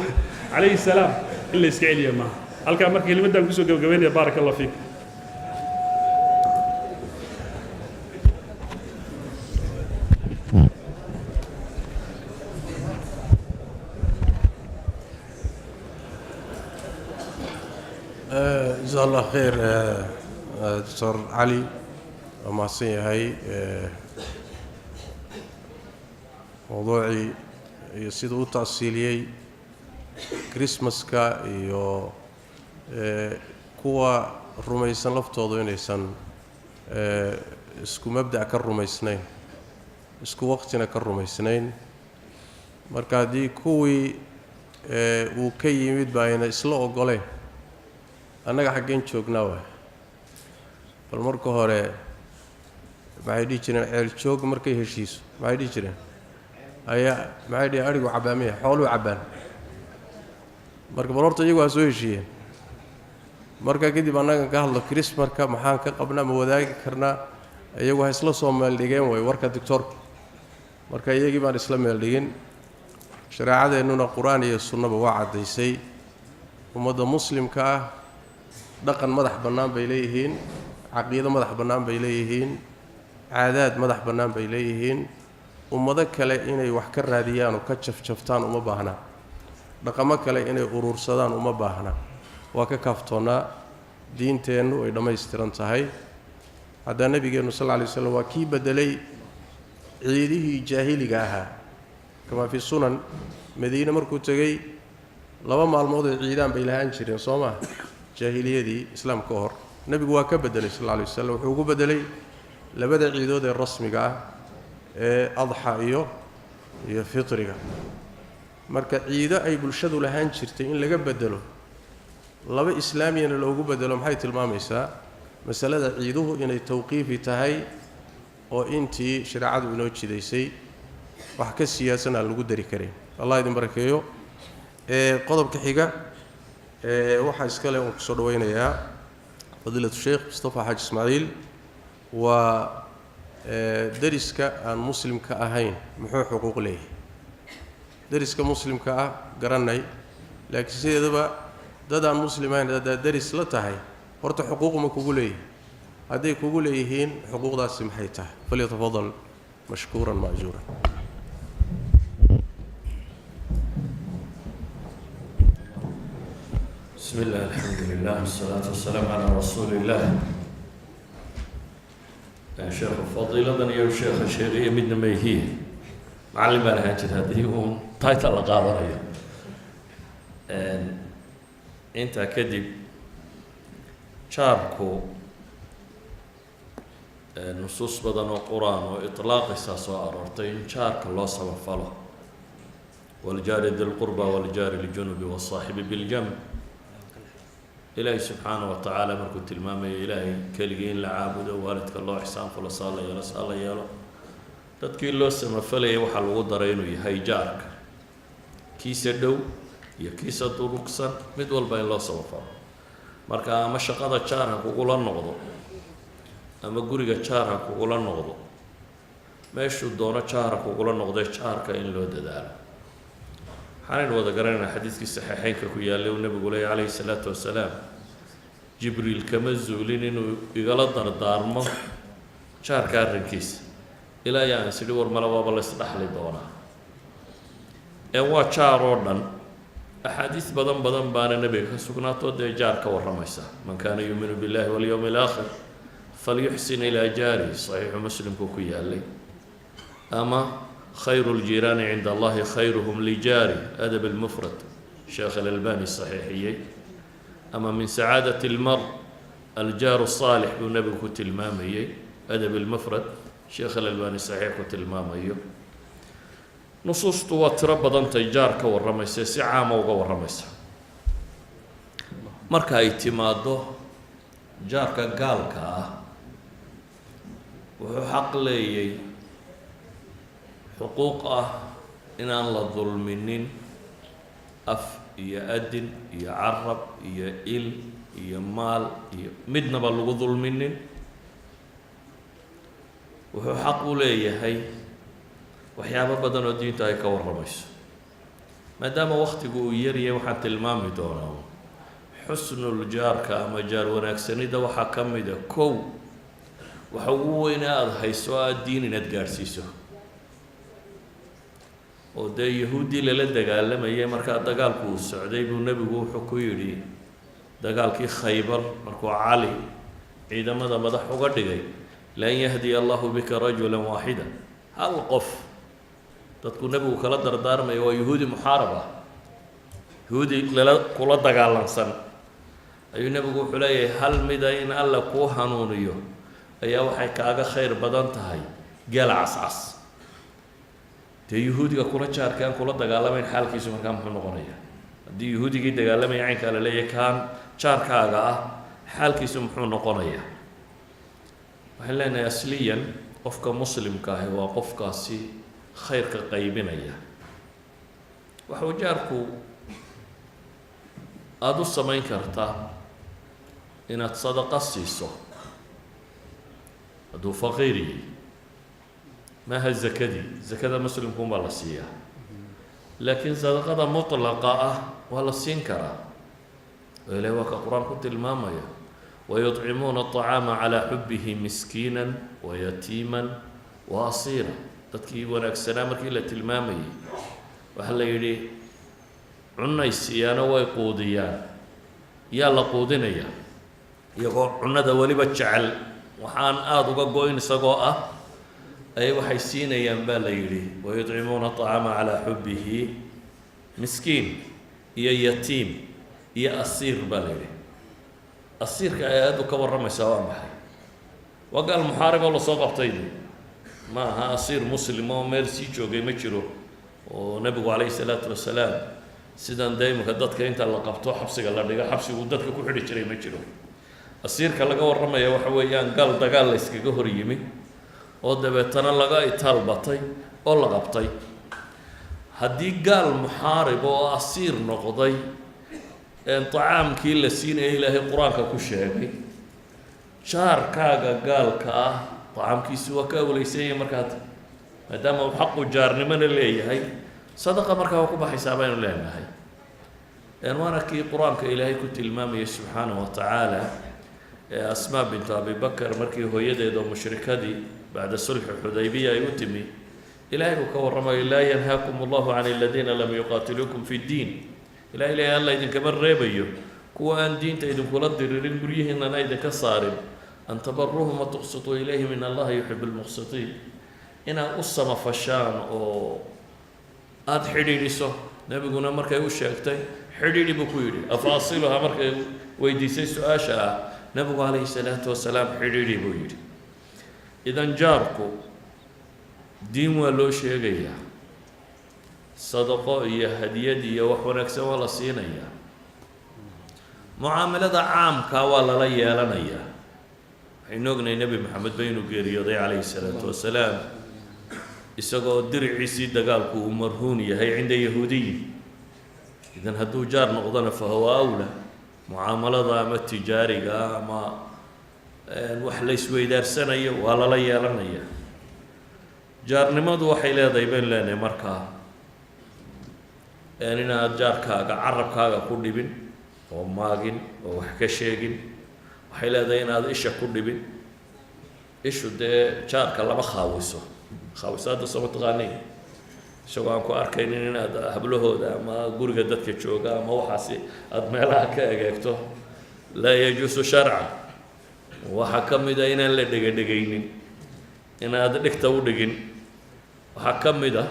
alayhi salaam illa iska celiyo ma halka markii kelimadan ku soo gabagabeynaya barakallahu fiik جزاه الله خير دكتور علي وما هي موضوعي يسيدو تأصيلي كريسماسكا iyo kuwa rumaysan laftoodu inaysan isku mabda ka rumaysnayn isku waqtina ka rumaysnayn marka hadii kuwii uu ka yimid baayna isla ogoleen annaga xaggeen joognaa waa bal marka hore maxay dhigi jireen ceel joog markay heshiiso maxay dhigi jireen ayaa maxay dhigi arigu cabaamay xooluhu cabaan marka bal horta iyagu waa soo heshiiyeen marka kadib annaga ka hadlo Christmas-ka maxaan ka qabnaa ma wadaagi karnaa iyagu ha isla soo meel dhigeen way warka doctor marka iyagii baan isla meel dhigin shariicadeennuna quraan iyo sunnaba waa cadaysay ummadda muslimka ah dhaqan madax bannaan bay leeyihiin caqiido madax bannaan bay leeyihiin caadaad madax bannaan bay leeyihiin ummado kale inay wax ka raadiyaan oo ka jafjaftaan uma baahna dhaqamo kale inay urursadaan uma baahna waa ka kaaftoonaa diinteennu ay dhammaystiran tahay hadda nabigeenu sallallahu alayhi wasallam waa kii bedelay ciidihii jaahiliga ahaa kama fi sunan madiina markuu tagay laba maalmood ee ciidaan bay lahaan jireen Soomaa jaahiliyadii islaamka hor nabigu waa ka bedelay sallallahu alayhi wasallam wuxuu ugu bedelay labada ciidood ee rasmiga ah ee adha iyo fitriga marka ciido ay bulshadu lahaan jirtay in laga bedelo laba islaamiyana loogu bedelo maxay tilmaamaysaa masalada ciiduhu inay tawqiifi tahay oo intii shariicadu inoo jidaysay wax ka siyaasan aan lagu dari karin Allah idin barakeeyo qodobka xiga waxa iskale oo soo dhaweynayaa fadilatu sheekh Mustafa Haji Ismaaciil waa dariska aan muslimka ahayn muxuu xuquuq leeyahay dariska muslimka ah garanay laakiin sideedaba dad aan muslimayn daris la tahay horta xuquuq ma kugu leeyahay haday kugu leeyihiin xuquuqdaasi maxay tahay falyatafadal mashkuuran maajuuran بسم الله الحمد لله والصلاة والسلام على رسول الله يا شيخ فضيلة يا شيخ الشيخية من ما هي معلم أنا هاجر هذه تايتل القاضية أنت كذب شاركو نصوص بدن القرآن وإطلاق أساس وأرتين شارك الله سبحانه فله والجار ذي القربى والجار الجنب والصاحب بالجنب إلهي سبحانه وتعالى مركو تلمامي إلهي كالجين لعابده والدك الله إحسان فلا صلى يلا صلى يلا تذكير الله سما فلي وحل وضرينه هي جارك كيس دو يا كيس دروكسا مدول بين الله سوفا marka ama shaqada jaar ha kugula noqdo ama guriga jaar ha kugula noqdo meeshuu doono jaar ha kugula noqdee jaarka in loo dadaalo waxaanaynu wada garanaynaa xadiidkii saxiixeynka ku yaallay uu nebigu leeyay calayhi salaatu wasalaam jibriil kama zuulin inuu igala dardaarmo jaarka arrinkiisa ilaa yaan isidhi war male waaba la isdhaxli doonaa waa jaar oo dhan axaadiis badan badan baana nebiga ka sugnaato dee jaar ka warramaysa man kaana yuuminu billahi walyowmi alaakhir falyuxsin ilaa jaari saxiixu muslimku ku yaallay ama khayru ljiiraani cinda allahi khayruhum lijaari adab almufrad sheekh alalbani saxiixiyey ama min sacaadati almar aljaaru saalix buu nebigu ku tilmaamayey adab almufrad sheekh alalbani saxiix ku tilmaamayo nusuustu waa tiro badantay jaar ka warramaysa si caama uga warramaysa marka ay timaaddo jaarka gaalka ah wuxuu xaq leeyay xuquuq ah inaan la dulminin af iyo adin iyo carab iyo il iyo maal iyo midnaba lagu dulminin wuxuu xaq u leeyahay waxyaabo badan oo diinta ay ka warramayso maadaama waktigu uu yaryahay waxaan tilmaami doonaa xusnul jaarka ama jaar wanaagsanida waxaa ka mid a kow waxa ugu weyne aada hayso aada diin inaad gaadhsiiso oo dee yahuuddii lala dagaalamayay markaa dagaalku uu socday buu nebigu wuxuu ku yidhi dagaalkii khaybar markuu cali ciidamada madax uga dhigay lan yahdiya allahu bika rajula waaxida hal qof dadku nebigu kala dardaarmaya waa yahuudi muxaarab ah yahuudi lala kula dagaalansan ayuu nebigu wuxuu leeyahay hal mida in alla kuu hanuuniyo ayaa waxay kaaga khayr badan tahay geel cascas dee yahuudiga kula jaarka aan kula dagaalamayn xaalkiisu markaa muxuu noqonayaa haddii yahuudigii dagaalamaya caynkaa la leeyahay kaan jaarkaaga ah xaalkiisu muxuu noqonayaa waxaan leenahay asliyan qofka muslimka ahi waa qofkaasi khayrka qaybinaya waxuu jaarku aada u samayn kartaa inaad sadaqa siiso hadduu faqiiriyay maaha zakadii zakada muslimkuunbaa la siiyaa laakiin sadaqada mutlaqa ah waa la siin karaa oo ilahi waa ka qur-aan ku tilmaamaya wayuطcimuuna aطacaama calaa xubihi miskiina wayatiima waasiira dadkii wanaagsanaa markii la tilmaamayay waxaa la yidhi cunay siiyaana way quudiyaan yaa la quudinayaa iyagoo cunada weliba jecel waxaan aada uga go-in isagoo ah ay waxay siinayaan baa la yidhi wayuطcimuuna aطacaama calaa xubihi miskiin iyo yatiim iyo asiir baa la yidhi asiirka ay aada u ka warramaysaa waa maxay waa gaal muxaarib oo lasoo qabtaydi ma aha asiir muslim oo meel sii joogay ma jiro oo nebigu calayhi salaatu wasalaam sidan dee iminka dadka inta la qabto xabsiga la dhigo xabsigu dadka ku xidhi jiray ma jiro asiirka laga warramaya waxa weeyaan gaal dagaal la yskaga hor yimi oo dabeetana laga itaal batay oo la qabtay haddii gaal muxaarib oo asiir noqday طacaamkii la siinaya ilaahay qur-aanka ku sheegay jaarkaaga gaalka ah طacaamkiisi waa ka awleysanya markaad maadaama uu xaqu jaarnimona leeyahay sadaqa markaa waa ku baxaysaa baynu leenahay waana kii qur-aanka ilaahay ku tilmaamayay subxaanaه wa tacaala asmaa bintu abi bakr markii hooyadeed oo mushrikadii bacda sulxi xudaybiya ay u timi ilaahay uu ka warramayo laa yanhaakum اllahu can aladiina lam yuqaatiluukum fi اddiin ilahay leeyahay alla idinkama reebayo kuwa aan diinta idinkula diririn guryihiinana idinka saarin an tabaruhum wa tuqsituu ilayhim in allaha yuxibu lmuqsitiin inaad u samafashaan oo aada xidhiidhiso nebiguna markay u sheegtay xidhiidhi buu ku yidhi afaasiluha markay weydiisay su-aasha ah nebigu calayhi salaatu wasalaam xidhiidhi buu yidhi idan jaarku diin waa loo sheegayaa sadaqo iyo hadiyad iyo wax wanaagsan waa la siinayaa mucaamalada caamka waa lala yeelanayaa waxaynu ognahay nebi maxamed ba inuu geeriyooday calayhi salaatu wasalaam isagoo diriciisii dagaalku uu marhuun yahay cinda yahuudiyin idan hadduu jaar noqdona fa huwa awla mucaamalada ama tijaariga ama wax la isweydaarsanayo waa lala yeelanaya. jaarnimadu waxay leedahay baynu leenahay markaa inaad jaarkaaga carabkaaga ku dhibin oo maagin oo wax ka sheegin. waxay leedahay inaad isha ku dhibin. ishu dee jaarka lama khaawiso hadda soo taqaaniin isagoo aan ku arkaynin inaad hablahooda ama guriga dadka jooga ama waxaasi aada meelaha ka egeegto laa yajuusu sharcan. waxaa ka mid a inaan la dhegedhegaynin, inaad dhigta u dhigin. waxaa ka mid ah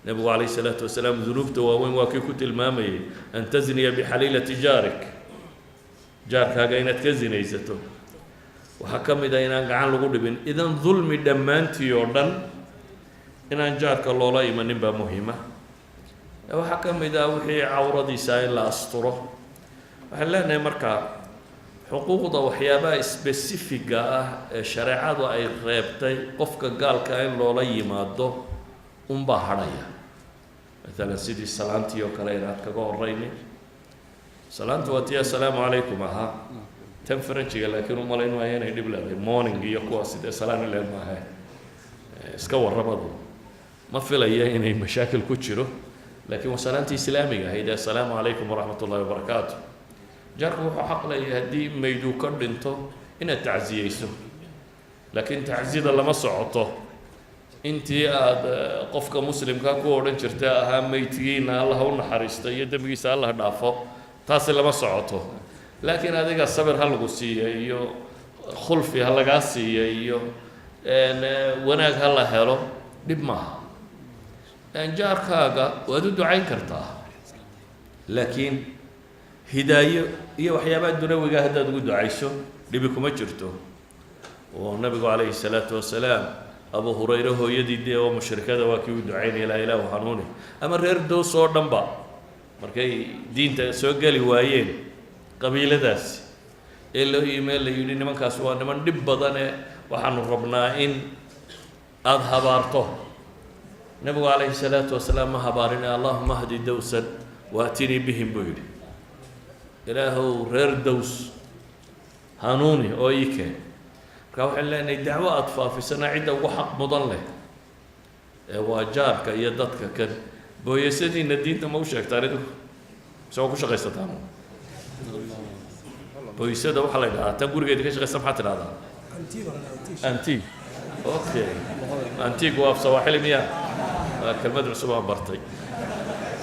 nebigu calayh isalaatu wasalaam dunuubta waaweyn waa kii ku tilmaamayay an tasniya bixaliilati jaarik, jaarkaaga inaad ka sinaysato. waxaa ka mid ah inaan gacan lagu dhibin. idan dulmi dhammaantii oo dhan inaan jaarka loola imanin baa muhiima. waxaa ka mid ah wixii cawradiisa in la asturo. waxaan leenahay markaa xuquuqda waxyaabaha spesifiga ah ee shareecadu ay reebtay qofka gaalka in loola yimaado unbaa hadhaya. maalan sidii salaantii oo kale inaad kaga horeynin. salaanta waa tii assalaamu calaykum ahaa tan faranjiga, laakiin u malayn maayo inay dhib leedahay. morning iyo kuwaas sidee salaan ileen maaha, iska warramadu ma filaya inay mashaakil ku jiro, laakiin waa salaantii islaamiga ahayd ee assalaamu calaykum waraxmat ullahi wabarakaatu. jaarku wuxuu xaq leeyahay haddii mayduu ka dhinto inaad tacsiyeyso, laakiin tacsiyada lama socoto intii aada qofka muslimka ku odhan jirta ahaa maydkiina allah u naxariisto iyo dembigiisa allah dhaafo, taasi lama socoto. laakiin adiga sabir ha lagu siiya iyo khulfi ha lagaa siiya iyo wanaag ha la helo, dhib maaha. jaarkaaga waad u ducayn kartaa, laakiin hidaayo iyo waxyaabaha dunawiga haddaad ugu ducayso dhibi kuma jirto. oo nabigu calayhi salaatu wasalaam abu hurayre hooyadii dee oo mushrikada waa kii u ducaynaya laa ilaahu hanuuni, ama reer dows oo dhanba markay diinta soo geli waayeen qabiiladaasi ee loo yimee la yidhi nimankaas waa niman dhib badane waxaanu rabnaa in aada habaarto. nabigu calayhi salaatu wasalaam ma habaarin, allahuma hdi dowsan waatinii bihim buu yidhi, ilaahow reer dows hanuuni oo ii keen. marka waxaan leenahay dacwo aada faafisana cidda ugu xaq mudan leh ee waa jaarka iyo dadka kan. booyasadiina diinta ma u sheegtaan idigu isagoo ku shaqaysataan? booyasada waxaa la yidhahdaa tan gurigeeda ka shaqaysta maxaa tidhahdaa? antig. okay, antig waa af sawaaxili miya? waa kelmad cusub aan bartay.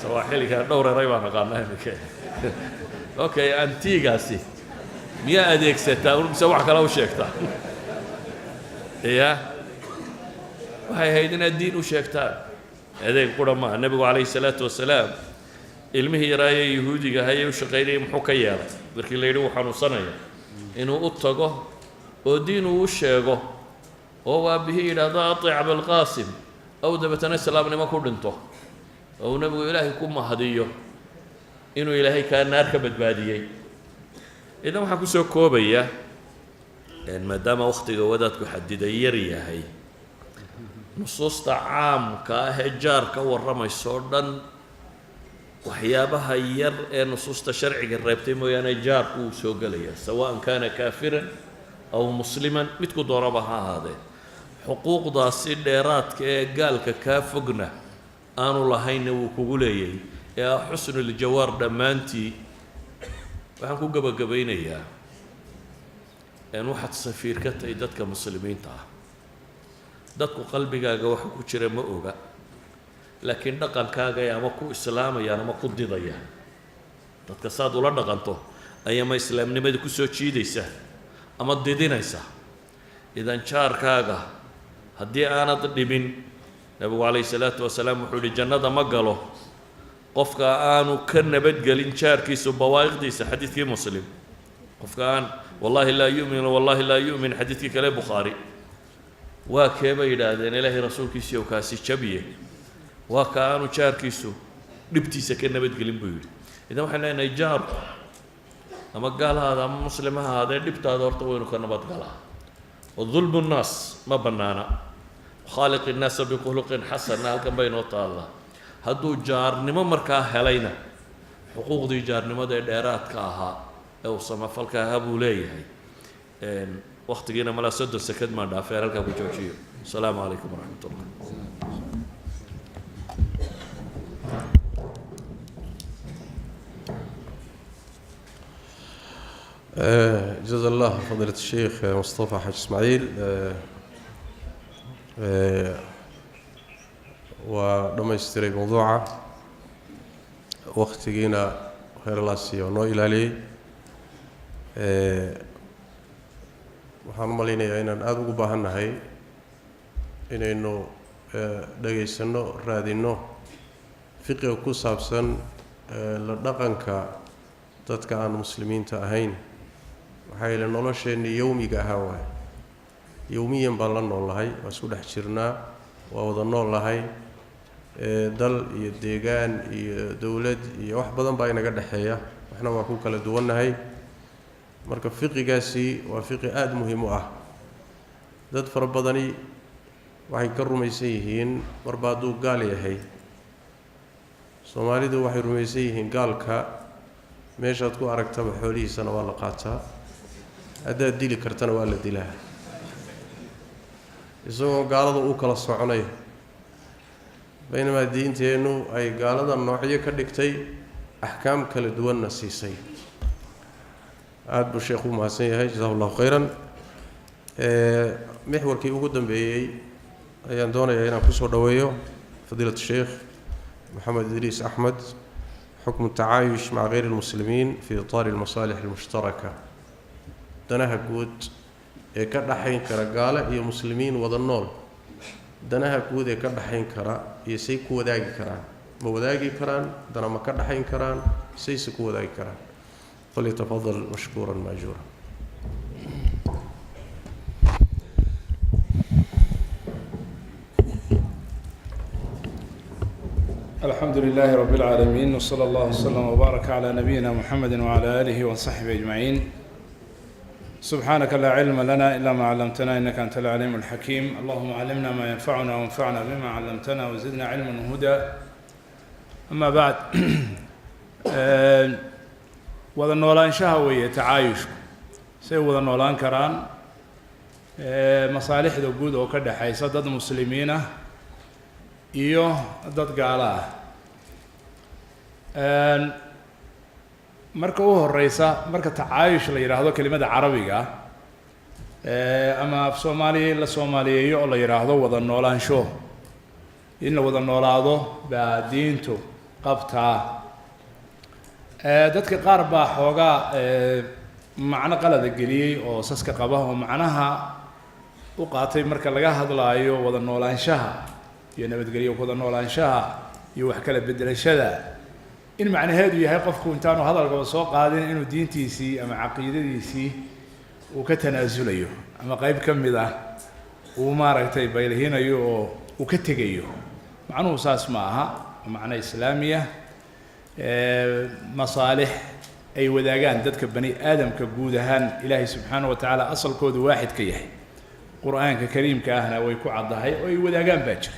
sawaaxiliga dhowr eray baan aqaanaa imika. okay, antigaasi miyaa adeegsataa mise wax kale u sheegtaa? ya waxay ahayd inaad diin u sheegtaan, adeeg qura maaha. nebigu calayhi salaatu wasalaam ilmihii yaraaye yahuudiga hayay u shaqaynayay muxuu ka yeelay markii la yidhi wuu xanuunsanaya? inuu u tago oo diin uu u sheego oo aabihii yidhaahdo atic abalqaasim aw dabeetana islaamnimo ku dhinto, oo uu nebigu ilaahay ku mahadiyo inuu ilaahay kaa naar ka badbaadiyey. idan waxaan kusoo koobaya maadaama waktiga wadaadku xadiday yar yahay, nusuusta caamka ah ee jaar ka warramayso oo dhan waxyaabaha yar ee nusuusta sharciga reebtay mooyaane jaarku uu soo gelaya, sawaan kaana kaafiran aw musliman, midku doonaba ha ahaadee. xuquuqdaasi dheeraadka ee gaalka kaa fogna aanu lahaynna wuu kugu leeyahay ee ah xusnuljawaar dhammaantii. waxaan ku gabagabaynayaa waxaad safiir ka tahay dadka muslimiinta ah. dadku qalbigaaga waxa ku jira ma oga, laakiin dhaqankaagay ama ku islaamayaan ama ku didayaan. dadka saad ula dhaqanto ayama islaamnimadii ku soo jiidaysa ama didinaysa. idan jaarkaaga haddii aanad dhibin, nabigu calayhi salaatu wasalaam wuxuu yihi jannada ma galo qofka aanu ka nabadgelin jaarkiisu bawaa'iqdiisa. xadiidkii muslim, qofka aan wallahi laa yu'min wallahi laa yu'min, xadiidkii kale bukhaari. waa kee bay yidhaahdeen ilaahay rasuulkiisiiyo kaasi jabiye? waa ka aanu jaarkiisu dhibtiisa ka nabadgelin buu yidhi. idan waxaan leenahay jaarku ama gaalahaada ama muslim ha ahaadee dhibtaada horta waynu ka nabadgalaa. oo dulmu nnaas ma bannaana. khaaliqi nnaasa bikhuluqin xasana halkan bay noo taallaa. hadduu jaarnimo markaa helayna xuquuqdii jaarnimada ee dheeraadka ahaa ee uu samafalka ahaa buu leeyahay waqtigiina malaa 30 sekond maan dhaafay halkaa ku joojiyo asalaamu calaykum waraxmatullah جزا الله فضيلة الشيخ مصطفى حاج إسماعيل ولما يستري موضوعه وقتنا خير الله سي ونو إلى waxaan malaynayaa inaan aada ugu baahannahay inaynu dhageysano raadino fiqiga ku saabsan la dhaqanka dadka aan muslimiinta ahayn waxaa yeele nolosheenni yowmiga ahaa waay yowmiyan baan la noolahay waa isku dhex jirnaa waa wada noolahay dal iyo deegaan iyo dowlad iyo wax badan baa inaga dhexeeya waxna waa ku kala duwannahay marka fiqigaasi waa fiqi aada muhiim u ah dad fara badani waxay ka rumaysan yihiin marba hadduu gaal yahay soomaalidu waxay rumaysan yihiin gaalka meeshaad ku aragtaba xoolihiisana waa la qaataa haddaad dili kartana waa la dilaa isagoo gaalada u kala soconay baynamaa diinteennu ay gaalada noocyo ka dhigtay axkaam kala duwanna siisay aad buu sheekhu mahadsan yahay jazahu allahu khayran mixwarkii ugu dambeeyey ayaan doonayaa inaan kusoo dhaweeyo fadiilatu sheekh maxamed idriis axmed xukmu tacaayush maca gayri lmuslimiin fi itaari almasaalix almushtaraka danaha guud ee ka dhaxayn kara gaale iyo muslimiin wada nool danaha guud ee ka dhaxayn kara iyo say ku wadaagi karaan ma wadaagi karaan dana ma ka dhaxayn karaan sayse ku wadaagi karaan فليتفضل مشكورا ماجورا الحمد لله رب العالمين وصلى الله وسلم وبارك على نبينا محمد وعلى آله وصحبه أجمعين سبحانك لا علم لنا إلا ما علمتنا إنك أنت العليم الحكيم اللهم علمنا ما ينفعنا وانفعنا بما علمتنا وزدنا علما وهدى أما بعد wada noolaanshaha weeye tacaayushku say wada noolaan karaan masaalixda guud oo ka dhaxaysa dad muslimiin ah iyo dad gaalo ah marka u horeysa marka tacaayush la yiraahdo kelimada carabiga ama af Soomaaliya la Soomaaliyeeyo oo la yiraahdo wada noolaansho in la wada noolaado baa diintu qabtaa dadka qaar baa xoogaa macno qalada geliyey oo saska qaba oo macnaha u qaatay marka laga hadlaayo wada noolaanshaha iyo nabadgelyo wada noolaanshaha iyo wax kala bedelashada in macnaheedu yahay qofku intaanu hadalka soo qaadin inuu diintiisii ama caqiidadiisii uu ka tanaasulayo ama qayb ka mid ah uu maaragtay baylahinayo oo uu ka tegayo macnuhu saas ma aha macna islaamiya مصالح أي وداعان ذاتك بني آدم كجودهان إلهي سبحانه وتعالى أصل كود واحد كيه قرآن كريم كأهنا ويكون عضهاي أي وداعان باكر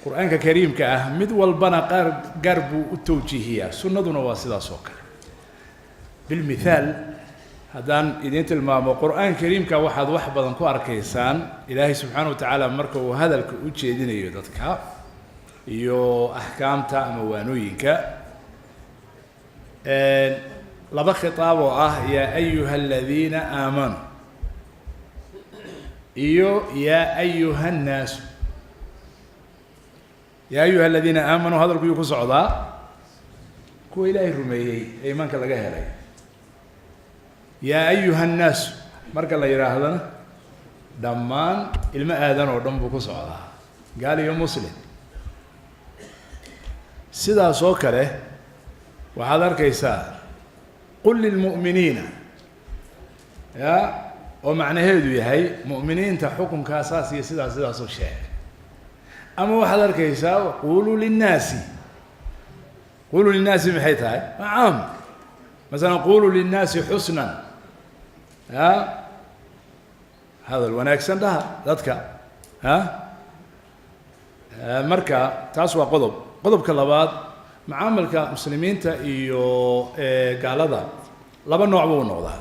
قرآن كريم كأحمد والبنا قرب التوجيهية سنة واسطة سوكر بالمثال هذان إذا المام قرآن كريم كواحد بدن كو أركيسان إلهي سبحانه وتعالى مركو هذا الكوتشي دين يدتك iyo ahkaamta ama waanooyinka laba khitaab oo ah ya ayuha alladhina aamanu iyo ya ayuha an-nas ya ayuha alladhina aamanu hadalku ku socdaa kuwa ilaahay rumeeyay iimaanka laga helay ya ayuha an-nas marka la yiraahdana dhammaan ilma aadan oo dhan buu ku socdaa gaal iyo muslim sidaas oo kale waxaad arkaysaa qul lilmu'miniina ya oo macnaheedu yahay mu'miniinta xukunka asaas iyo sidaas oo sheeg ama waxaad arkaysaa qulu linnaasi maxay tahay caam مثلا qulu linnaasi xusnan ya hadal wanaagsan dhaha dadka ha marka taas waa qodobka labaad معاملك مسلمين تا إيو قالدا laba nooc buu noqdaa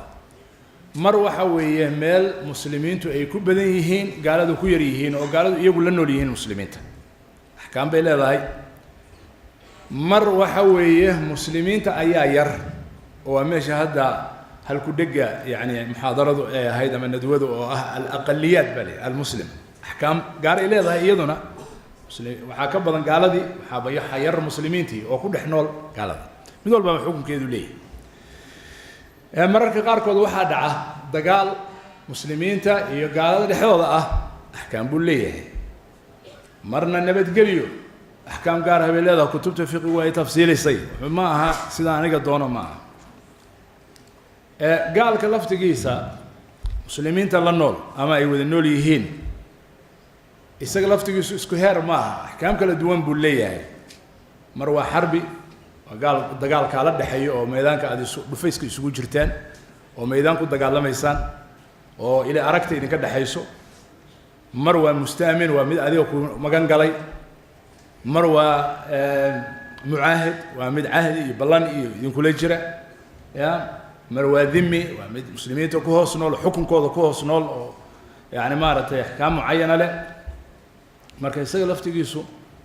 mar waxa weeye meel muslimiintu ay ku badan yihiin gaaladu ku yar yihiin oo gaaladu iyagu la nool yihiin muslimiinta axkaam bay leedahay mar waxa weeye muslimiinta ayaa yar oo waa meesha hadda halku dhega yani muxaadaradu ay ahayd ama nadwadu oo ah alaqaliyaat baa leeyahay almuslim axkaam gaar ay leedahay iyaduna waxaa ka badan gaaladii waxaa bayaxa yar muslimiintii oo ku dhex nool gaalada mid walbaba xukunkeedu leeyahay mararka qaarkood waxaa dhaca dagaal muslimiinta iyo gaalada dhexdooda ah axkaam buu leeyahay marna nabadgelyo axkaam gaar ah bay leedahay kutubta fiqigu ay tafsiilisay ma aha sida aniga doono ma aha gaalka laftigiisa muslimiinta la nool ama ay wada nool yihiin isaga laftigiisu isku heer ma aha axkaam kala duwan buu leeyahay mar waa xarbi waa dagaal kaala dhexeeyo oo meedaanka aad dhufayska isugu jirtaan oo meedaan ku dagaalamaysaan oo ilaa aragta idinka dhexayso mar waa mustaamin waa mid adiga ku magan galay mar waa mucaahid waa mid cahdi iyo ballan iyo idinkula jira ya mar waa dhimmi waa mid muslimiinta ku hoos nool xukunkooda ku hoos nool oo yani maaragtay axkaam mucayana leh marka isaga laftigiisu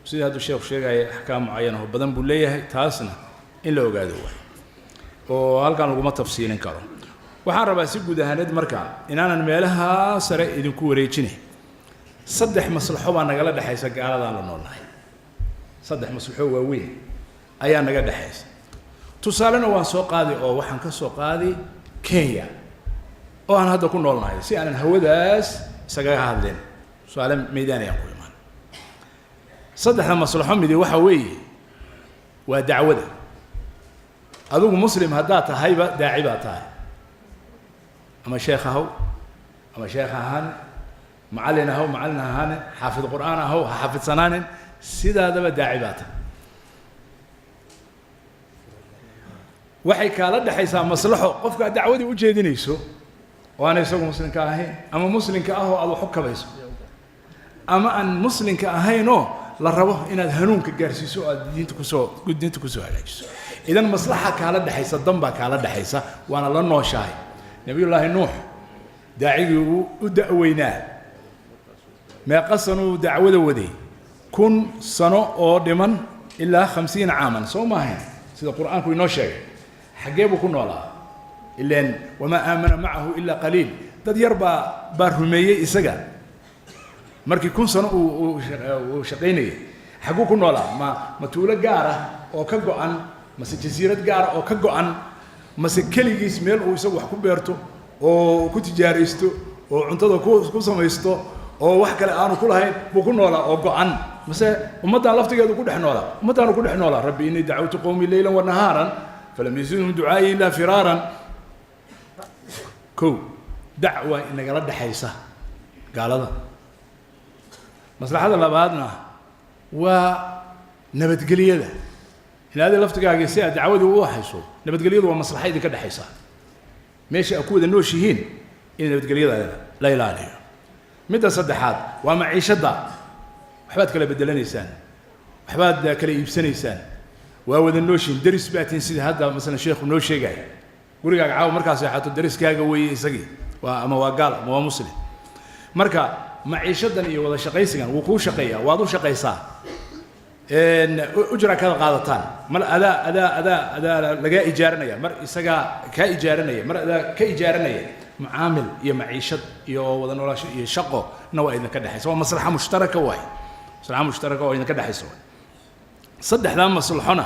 sidii hadduu sheekhu sheegaya axkaam mucayana oo badan buu leeyahay taasna in la ogaado waay oo halkan laguma tafsiilin karo waxaan rabaa si guud ahaaneed marka inaanan meelaha sare idinku wareejinay saddex maslaxo baa nagala dhexaysa gaaladaan la noolnahay saddex maslaxo waaweyn ayaa naga dhexaysa tusaalena waan soo qaadi oo waxaan ka soo qaadi Kenya oo aan hadda ku noolnahay si aanan hawadaas isaga hadleen su'aalo meedaan ayaan ku imaan saddexda maslaxo midi waxa weeye waa dacwada adigu muslim haddaa tahayba daaci baa tahay ama sheekh ahaw ama sheekh ahaan macallin ahaw macallin ahaan xaafid qur'aan ahaw ha xafidsanaanin sidaadaba daaci baa tahay waxay kaala dhexaysaa maslaxo qofka dacwadii u jeedinayso oo aan isagu muslimka ahayn ama muslimka ah oo aad wax u kabayso ama aan muslimka ahaynoo la rabo inaad hanuunka gaarsiiso oo aad diinta kusoo hagaajiso idan maslaxa kaala dhexaysa danbaa kaala dhexaysa waana la nooshahay nabiyullaahi nuux daacigii u da'weynaa meeqa sanuu dacwada waday 1,000 sano oo dhiman ilaa 50 caaman soo maahayn sida qur-aanku inoo sheegay xaggee buu ku noolaa ilaan wamaa aamana macahu ilaa qaliil dad yar baa rumeeyey isaga markii 1,000 sano uu shaqaynayay xagguu ku noolaa ma tuulo gaar ah oo ka go'an mase jasiirad gaar ah oo ka go'an mase keligiis meel uu isagu wax ku beerto oo ku tijaaraysto oo cuntada ku samaysto oo wax kale aanu ku lahayn buu ku noolaa oo go'an mase ummaddan laftigeedu ku dhex noolaa ummaddaanu ku dhex noolaa rabbi innii dacawtu qowmii leylan wa nahaaran falam yazidhum ducaa'ii illaa firaaran kow dacwa inagala dhexaysa gaalada maslaxada labaadna waa nabadgelyada inaad laftigaaga si aad dacwadu u hayso nabadgelyadu waa maslaxa idinka dhexaysa meesha aad ku wada nooshihiin in nabadgelyada la ilaaliyo midda saddexaad waa maciishada waxbaad kala beddelanaysaan waxbaad kala iibsanaysaan waa wada nooshiin daris baatiin sida hadda masalan sheekhu noo sheegay gurigaaga caawa markaas xato dariskaaga weeye isagii waa ama waa gaal ama waa muslim marka maciishadan iyo wada shaqaysigan wuu kuu shaqeeyaa waad u shaqaysaa ujra kada qaadataan mar adaa lagaa ijaaranaya mar isagaa kaa ijaaranaya mar adaa ka ijaaranaya mucaamil iyo maciishad iyo wada noolaasho iyo shaqo na waa idinka dhexaysa waa maslaxa mushtaraka waay maslaxa mushtaraka oo idinka dhexaysa waay saddexdaa maslaxona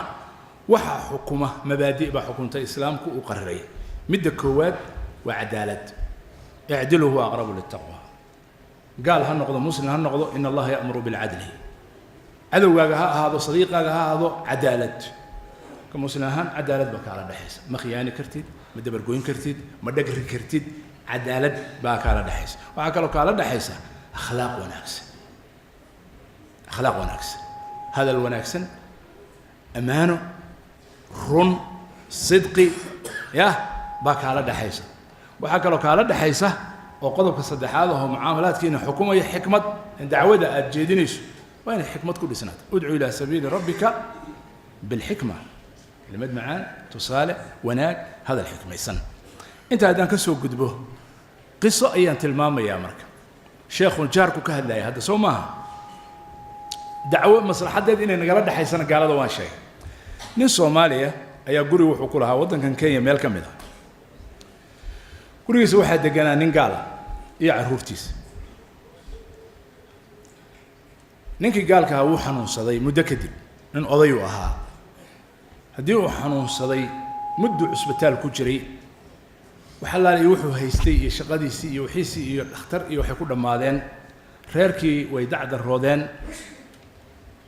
waxaa xukuma mabaadi' baa xukunta islaamku u qararay midda koowaad waa cadaalad icdilu huwa aqrabu litaqwa قال هالنقطة مسلم هالنقطة إن الله يأمر بالعدل عدو جاها هذا صديق جاها هذا عدالة كمسلم هان عدالة بكارة دحيس ما خيانة كرتيد ما دبرجوين كرتيد ما دقر كرتيد عدالة بكارة دحيس وعكلوا كارة دحيسة أخلاق ونكس أخلاق ونكس هذا الونكسن أمانة رن صدقي يا بكارة دحيسة وعكلوا كارة دحيسة وقضبك الصدحات وهم معاملات كينا حكومة حكمة دعوة الجيدينيش وين الحكمة كل سنة ادعو إلى سبيل ربك بالحكمة kelimad macaan tusaale wanaag hadal xikmaysan inta haddaan ka soo gudbo qiso ayaan tilmaamayaa marka sheekhu jaarku ka hadlaya hadda soo maaha dacwo maslaxadeed inay nagala dhaxaysana gaalada waan sheegay nin Soomaaliya ayaa guri wuxuu ku lahaa wadankan Kenya meel ka mid ah gurigiisa waxaa deganaa nin gaal ah iyo carruurtiisa ninkii gaalka ahaa wuu xanuunsaday muddo kadib nin oday u ahaa haddii uu xanuunsaday muddo cusbitaal ku jiray waxa la leeyahay wuxuu haystay iyo shaqadiisii iyo wixiisii iyo dhakhtar iyo waxay ku dhamaadeen reerkii way dacdaroodeen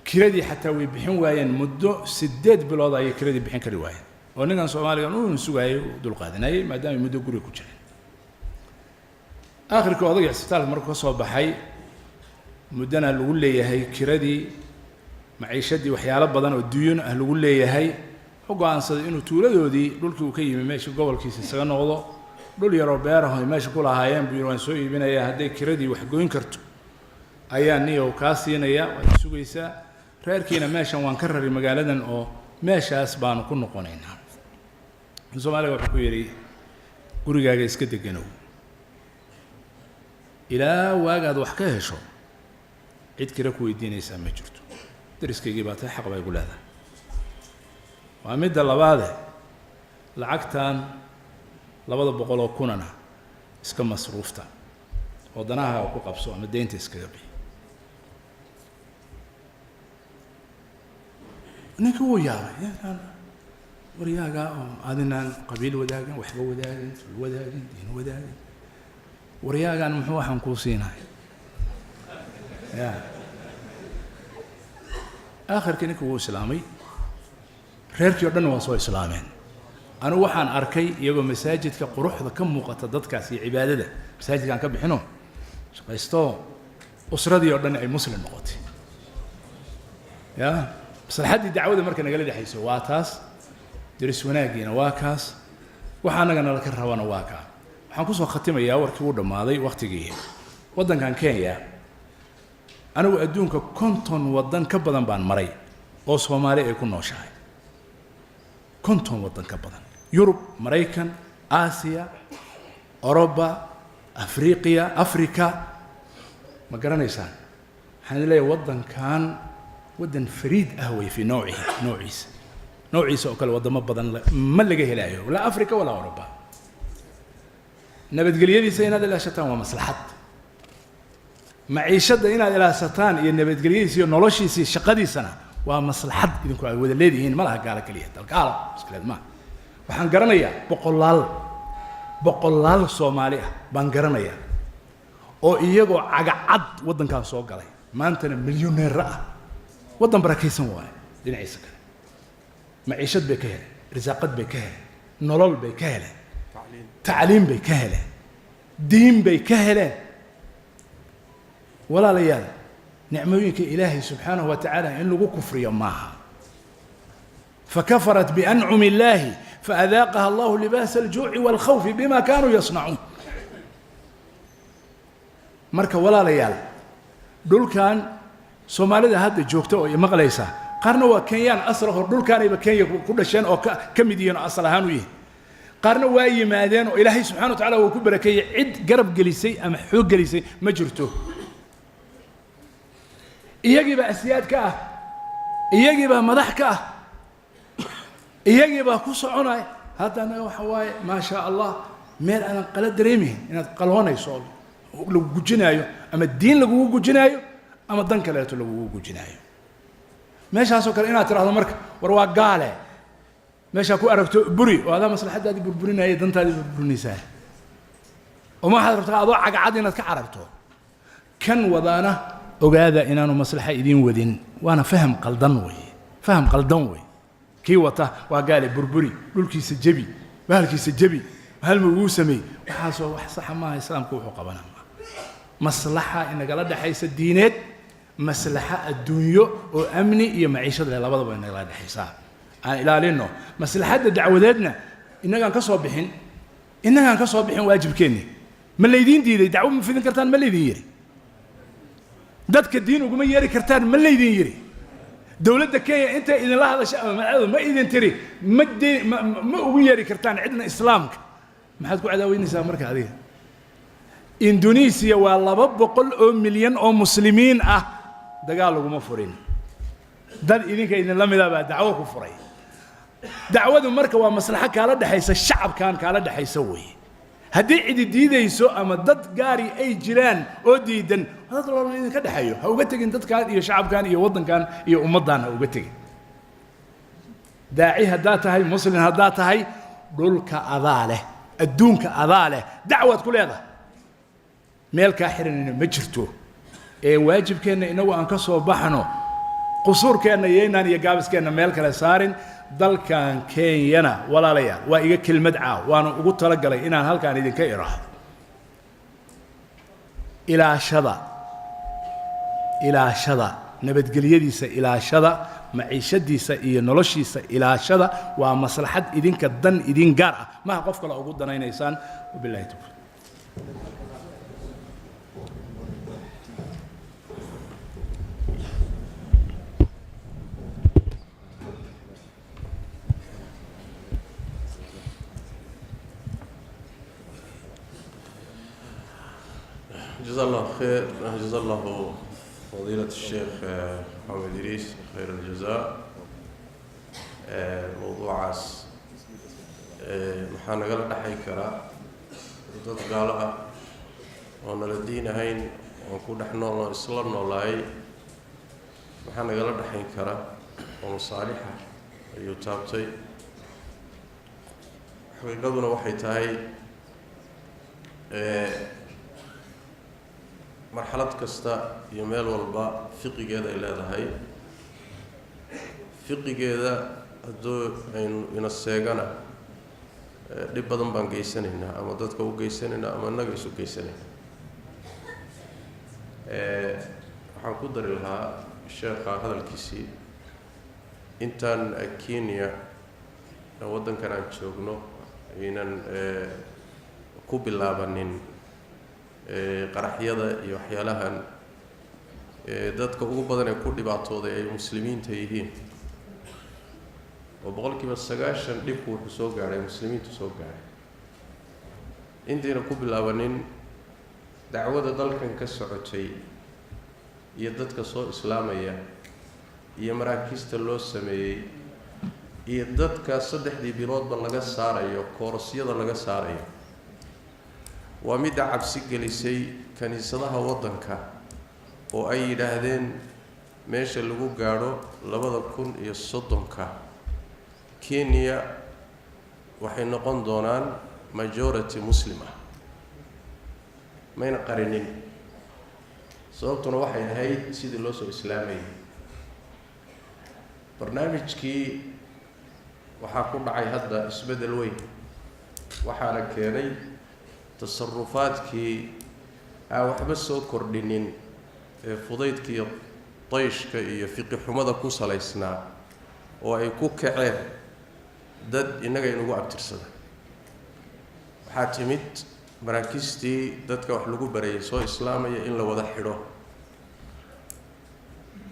kiradii xataa way bixin waayeen muddo 8 bilood ayay kiradii bixin kari waayeen oo ninkan Soomaaliga uu sugayay dul qaadanayay maadaama muddo guri ku jiray aakhirka odayga isbitaalka markuu soo baxay muddana lagu leeyahay kiradii maciishadii waxyaalo badan oo duyun ah lagu leeyahay go'aansaday inuu tuuladoodii dhulkii uu ka yimi meesha gobolkiisa isaga noqdo dhul yar oo beer ah oo meesha ku lahaayeen buu waan soo iibinayaa haday kiradii wax goyn karto ayaa niyow ka siinaya waa sugaysaa reerkiina meeshan waan ka raray magaaladan oo meeshaas baan ku noqonaynaa Soomaaliga wuxuu ku yiri gurigaaga iska deganow ilaa waagaad wax ka hesho cid kale ku weydiinaysa ma jirto dariskaygii baa tahay xaq bay ku leedahay waa midda labaad lacagtan 200 kunana iska masruufta oo danaha ku qabso ama deynta iskaga bixi ninka uu yaabay wariyaaga adinaan qabiil wadaagan waxba wadaagan wadaagan diin wadaagan wariyaagan muxuu waxaan ku siinahay ya آخر كنيك هو إسلامي reerkii oo dhan waa soo islaameen anu waxaan arkay iyaga masaajidka quruxda ka muuqata dadkaas iyo cibaadada masaajidkan ka bixino shaqaysto usradii oo dhan ay muslim noqotay ya maslaxadii dacwada marka nagala dhaxayso waa taas diris wanaagiina waa kaas waxa anaga nala ka rabana waa ka waxaan ku soo khatimayaa warkii uu dhamaaday waqtigii wadankan Kenya anigu adduunka konton wadan ka badan baan maray oo Soomaali ay ku nooshahay konton wadan ka badan Yurub Mareykan Aasiya Europa Afrika ma garanaysaan waxaan leeyahay wadankan wadan fariid ah way fi noociisa oo kale wadamo badan ma laga helayo la Afrika wala Europa nabadgelyadiisa inaad ilaashataan waa maslaxad maciishada inaad ilaashataan iyo nabadgelyadiisa iyo noloshiisa shaqadiisana waa maslaxad idinku ay wada leedihiin malaha gaala kaliya dalkaala iskaleed ma waxaan garanayaa boqolaal Soomaali ah baan garanayaa oo iyagoo cagacad wadankan soo galay maantana milyaneer ah wadan barakaysan waay dhinaciisa kale maciishad bay ka heleen risaaqad bay ka heleen nolol bay ka heleen تعليم بكهله دين بكهله ولا ليال نعمويك إلهي سبحانه وتعالى إن لغو كفر يماها فكفرت بأنعم الله فأذاقها الله لباس الجوع والخوف بما كانوا يصنعون مركا ولا ليال دول كان سومالي هذا جوكتو يمغليسا قرنوا كيان أصله دول كان يبقى كان كل شيء أو كمدين أصلها نويه قارنا واي مادين وإلهي سبحانه وتعالى وكبر كي عد قرب جلسي أم حوق جلسي ما جرته يجب أسياد كاه يجب مدح كاه يجب كوسعنا هذا أنا وحواي ما شاء الله مير أنا قلد دريمي إن قلوانا يصاب لو جنايو أما الدين لو جنايو أما الدنك لا لو جنايو ماشي هسوكر إنا ترى هذا مرك وروا قاله ماشي أكو أركتو بري وهذا مصلحة هذه بربرينا هي دنتا هذه بربرينيسا وما حد رفض أضوع عقعدنا كعرفتو كان وضانا وهذا إن أنا مصلحة إدين ودين وأنا فهم قلدنوي كي وطه وقال بربري لولكي سجبي بهالكي سجبي هل موسمي وحاسو وحصح ما إسلام كوحو قبنا مصلحة إن قال حيث الدينات مصلحة الدنيا وأمني هي معيشة لا بد إن قال حيثها إلى لأنه مصلحة دعوتنا إننا كصوبحين واجب كني ما اللي يدين دي دعوة في ذكرتان ما اللي يدين يري دتك الدين وقوم يري كرتان ما اللي يدين يري dowladda Kenya inta idin la hadashay ama macadu ma idin tiri ma ugu yeeri kartaan cidna islaamka maxaad ku cadaaweynaysaa marka adiga Indonesia waa 200 oo milyan oo muslimiin ah dagaal laguma furin dad idinka idin la mid ah baa dacwo ku furay dacwadu marka waa maslaxa kala dhaxaysa shacabkan kala dhaxaysa way haddii cidi diidayso ama dad gaari ay jiraan oo diidan dad loo idin ka dhaxayo ha uga tagin dadkan iyo shacabkan iyo wadankan iyo ummadan ha uga tagin daaci hadaa tahay muslim hadaa tahay dhulka adaale adduunka adaale dacwad ku leedahay meel ka xiranina ma jirto ee waajibkeena inagu aan ka soo baxno qusuurkeena yeynaan iyo gaabiskeena meel kale saarin dalkan Kenya walaalayaal waa iga kelmad caaw waana ugu tala galay inaan halkaan idinka iraahdo ilaashada nabadgelyadiisa ilaashada maciishadiisa iyo noloshiisa ilaashada waa maslaxad idinka dan idin gaar ah ma qof kale ugu danaynaysaan wabillahi tawfiiq جزا الله خير جزا الله فضيلة الشيخ محمد إدريس خير الجزاء موضوع عاس محانا قال نحي كرا ضد قالها وانا لدينا هين ونكون نحن إسلامنا والله محانا قال نحي كرا ومصالحة يتابتي حقيقتنا وحيتاي مرحلة كستا يميل والبا فقه جدا إلى هاي فقه جدا هدو إن السجنة لبضن بانجيسننا أما ضدك وجيسننا أما نجلس وجيسننا حنقدر لها الشيخ هذا الكيسي إنتان كينيا ودن كان شغله إن كوبي لابنين qaraxyada iyo waxyaalahan dadka ugu badan ee ku dhibaatooday ay muslimiinta yihiin oo boqolkiiba 90 dhibku wuxuu soo gaaray muslimiintu soo gaaray intiina ku bilaabanin dacwada dalkan ka socotay iyo dadka soo islaamaya iyo maraakiista loo sameeyay iyo dadka saddexdii biloodba laga saarayo koorasyada laga saarayo waa mid cabsi gelisay kaniisadaha wadanka oo ay yiraahdeen meesha lagu gaaro 2030 Kenya waxay noqon doonaan majority muslima mayna qarinin sababtuna waxay ahayd sidii loo soo islaamay barnaamijkii waxa ku dhacay hadda isbedel weyn waxaana keenay تصرفاتكي waxba soo kordhinin fudaydkii طيشka iyo fiqi xumada ku saleysnaa oo ay ku kaceen dad inaga inagu abtirsada waxa timid maraakiistii dadka wax lagu bareeyay soo islaamaya in la wada xidho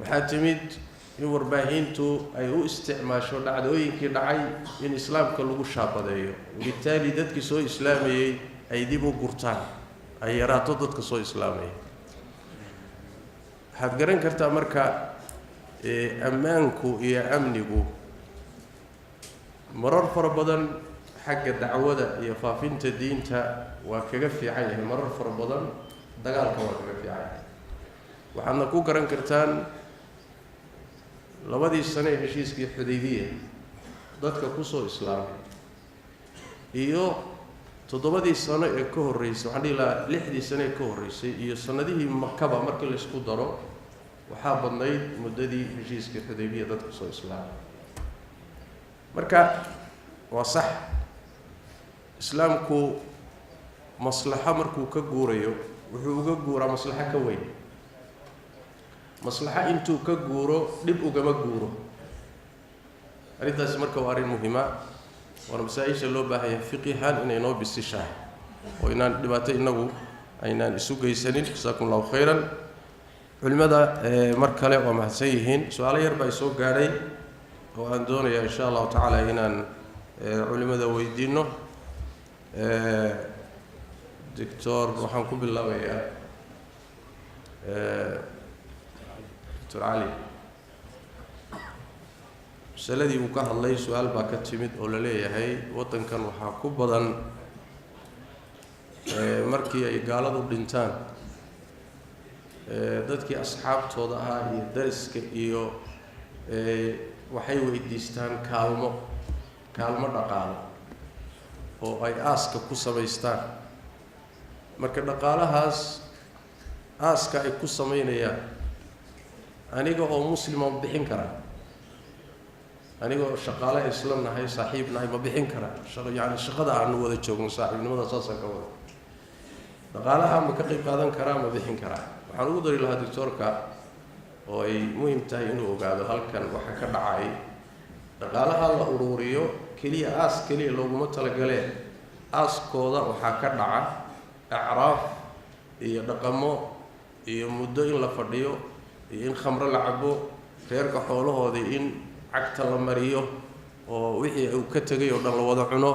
waxa timid in warbaahintu ay u isticmaasho dhacdooyinkii dhacay in islaamka lagu shaabadeeyo witaali dadkii soo islaamayay ay dib u gurtaan ay yaraato dadka soo islaamay waxaad garan kartaa marka ammaanku iyo amnigu marar fara badan xagga dacwada iyo faafinta diinta waa kaga fiican yahay marar fara badan dagaalka waa kaga fiican waxaadna ku garan kartaan labadii sano ee heshiiskii Xudaybiya dadka ku soo islaamay iyo 7 sano ee ka horeysay waxaan ilaa 6 sano ee ka horeysay iyo sanadihii Makaba markii la isku daro waxa badnayd muddadii heshiiska Xudaybiya dadka soo islaamay marka waa sax islaamku maslaxa markuu ka guurayo wuxuu uga guuraa maslaxa ka weyn maslaxa intuu ka guuro dib ugama guuro arintaas marka waa arin muhiima ورمسائش اللو باهي فقهان إن ينو بسشاه وإن دباتي إنه أين سوق يسنين جزاكم الله خيرا culimada mar kale waa mahadsan yihiin su-aalo yar baa soo gaadhay oo aan doonayaa insha allahu tacaala inaan culimada weydiino doctor waxaan ku bilaabayaa doctor cali masaladii uu ka hadlay su-aal baa ka timid oo la leeyahay waddankan waxaa ku badan markii ay gaaladu dhintaan dadkii asxaabtooda ahaa iyo dariska iyo waxay weydiistaan kaalmo dhaqaalo oo ay aaska ku samaystaan marka dhaqaalahaas aaska ay ku samaynayaan aniga oo muslima ma bixin karaa aniga oo shaqaale isla nahay saaxiib nahay ma bixin karaa yani shaqada aanu wada joogno saaxiibnimada saasaan ka wada dhaqaalaha ma ka qayb qaadan karaa ma bixin karaa waxaan ugu dari lahaa doctorka oo ay muhiim tahay inuu ogaado halkan waxa ka dhacay dhaqaalaha la ururiyo keliya aas keliya looguma talagalee aaskooda waxaa ka dhaca acraaf iyo dhaqamo iyo muddo in la fadhiyo iyo in khamro la cabo reerka xoolahoodii in cagta la mariyo oo wixii uu ka tegay oo dhan la wada cuno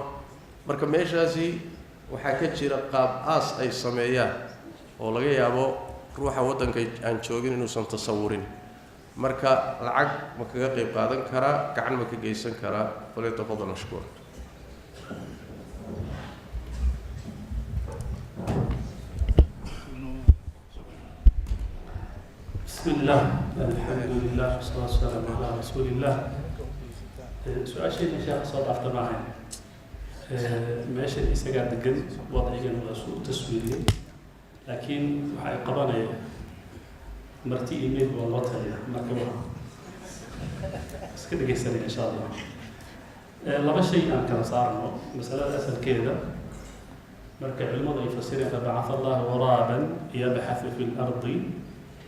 marka meeshaasi waxaa ka jira qaab aas ay sameeyaan oo laga yaabo ruuxa waddanka aan joogin inuusan tasawurin marka lacag ma kaga qayb qaadan karaa gacan ma ka geysan karaa falyatafadal mashkuur بسم الله الحمد لله والصلاة والسلام على رسول الله سؤال شيء شيخ صوت أفضل معي ماشي إسقاط دقن وضعي ولا سوء تسويري لكن waxay qabanaya marti email wala taliya marka iska dhageysan insha Allah laba shay aan kala saarno masalada asalkeeda marka culimadu ay fasireen ba'ath Allah waraban yabhath fi al-ard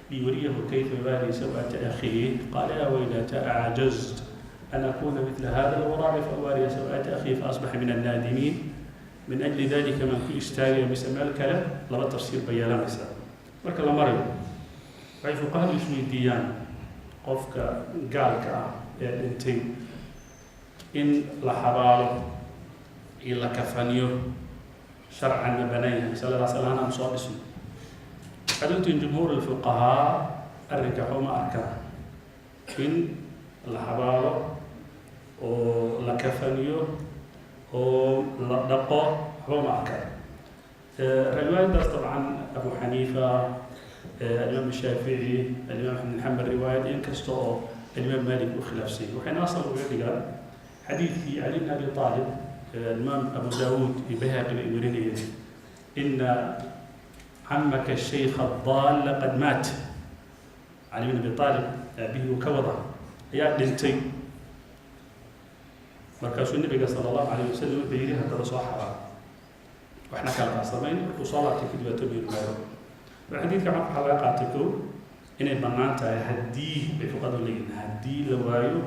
ليريه كيف يواري سوءة أخيه قال يا ويلتى أعجزت أن أكون مثل هذا الغراب فأواري سوءة أخيه فأصبح من النادمين من أجل ذلك من كل اشتاري بسمع الكلام لما تفسير بيانا مساء مركا لمريو فعي فقهد يسوي الديان قفك قالك انتين إن لحباله إلا كفانيو شرعا بنيه سأل الله سلام صواب اسمه حدثت جمهور الفقهاء الركحوا ما أركان إن لحباله ولكفانيو ولدقه هو ما أركان رواية درس طبعا أبو حنيفة الإمام الشافعي الإمام أحمد بن حنبل رواية إن كستو الإمام مالك وخلاف سي وحين أصلوا قال حديث في علي بن أبي طالب الإمام أبو داود في بهاقي الإمريني إن عمك الشيخ الضال قد مات علي بن أبي طالب به وكوضه يا بنتي مركز النبي صلى الله عليه وسلم بيريها ترصحها واحنا كان عصبين وصلاه كذبه تبين غيره الحديث كما حلقاتكو ان بنانتا هدي بفقد لين هدي لوايو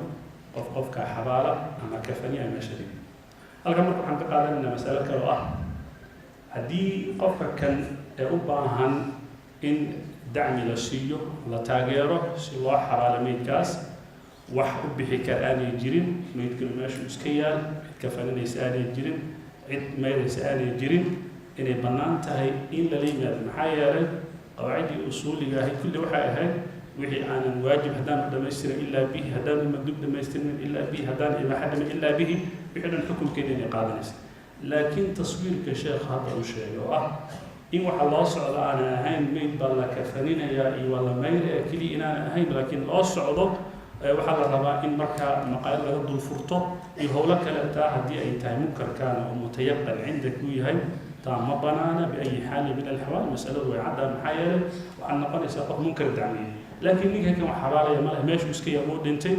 قف كحباله اما كفني اما شريك halkan marka waxaan ka qaadanaa mas'alo kale oo ah haddii qofka kan u baahan in dacmi la siiyo la taageero si loo xabaalo meydkaas wax u bixi kara aanay jirin meydkana meeshu iska yaal cid ka faninaysa aanay jirin cid meydaysa aanay jirin inay bannaan tahay in lala yimaado maxaa yeelay qawaacidii usuuliga ahayd kulli waxay ahayd wixii aanan waajib haddaan dhamaystirin ilaa bihi haddaan mandub dhamaystirin ilaa bihi haddaan ibaaxa dhamin ilaa bihi wixii dhan xukunkeeda inay qaadanaysa laakiin taswiirka sheekh hadda uu sheegay oo ah in waxa loo socdo aanan ahayn meyd baa la kafaninayaa iyo waa la maylaya keliya inaanan ahayn laakiin loo socdo waxaa la rabaa in markaa maqaayad laga dul furto iyo howlo kale taa haddii ay tahay munkarkaana oo mutayaqan cindak uu yahay taa ma banaana biayi xaali min alxawaal masaladu way caddaa maxaa yeelay waxaad noqonaysaa qof munkar dacmiyey laakiin ninka kan wax xabaalaya ma leh meeshuu iska yaa uu dhintay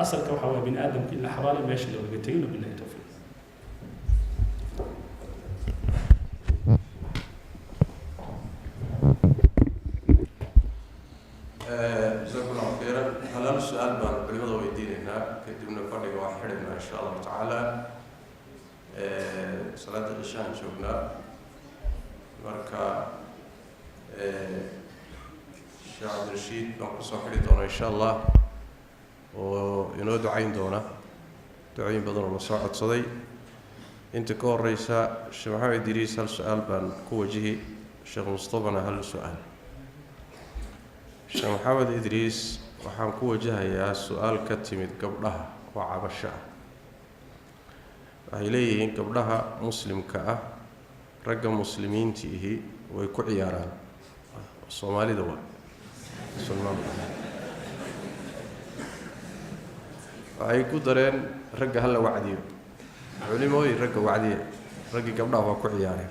asalka waxaa waaya bini aadamka in la xabaalayo meesha looga tegin wabillahi tawfiiq جزاكم الله خيرا هل السؤال بان culimada weydiinayna kadibna fadhiga waa xidhaynaa insha allahu tacaala salaada cishaan joognaa marka sheekh cabdirashiid baan kusoo xidhi doona insha allah oo inoo ducayn doona ducooyin badan oo la soo codsaday inta ka horeysa sheekh maxamed idriis hal su-aal baan ku wajihi sheekh mustafana hal su-aal sheekh maxamed idriis waxaan ku wajahayaa su-aal ka timid gabdhaha oo cabasho ah waxay leeyihiin gabdhaha muslimka ah ragga muslimiintiihi way ku ciyaaraan soomaalida waa waxay ku dareen ragga hala wacdiyo culimooyin ragga wacdiya raggii gabdhaha waa ku ciyaareen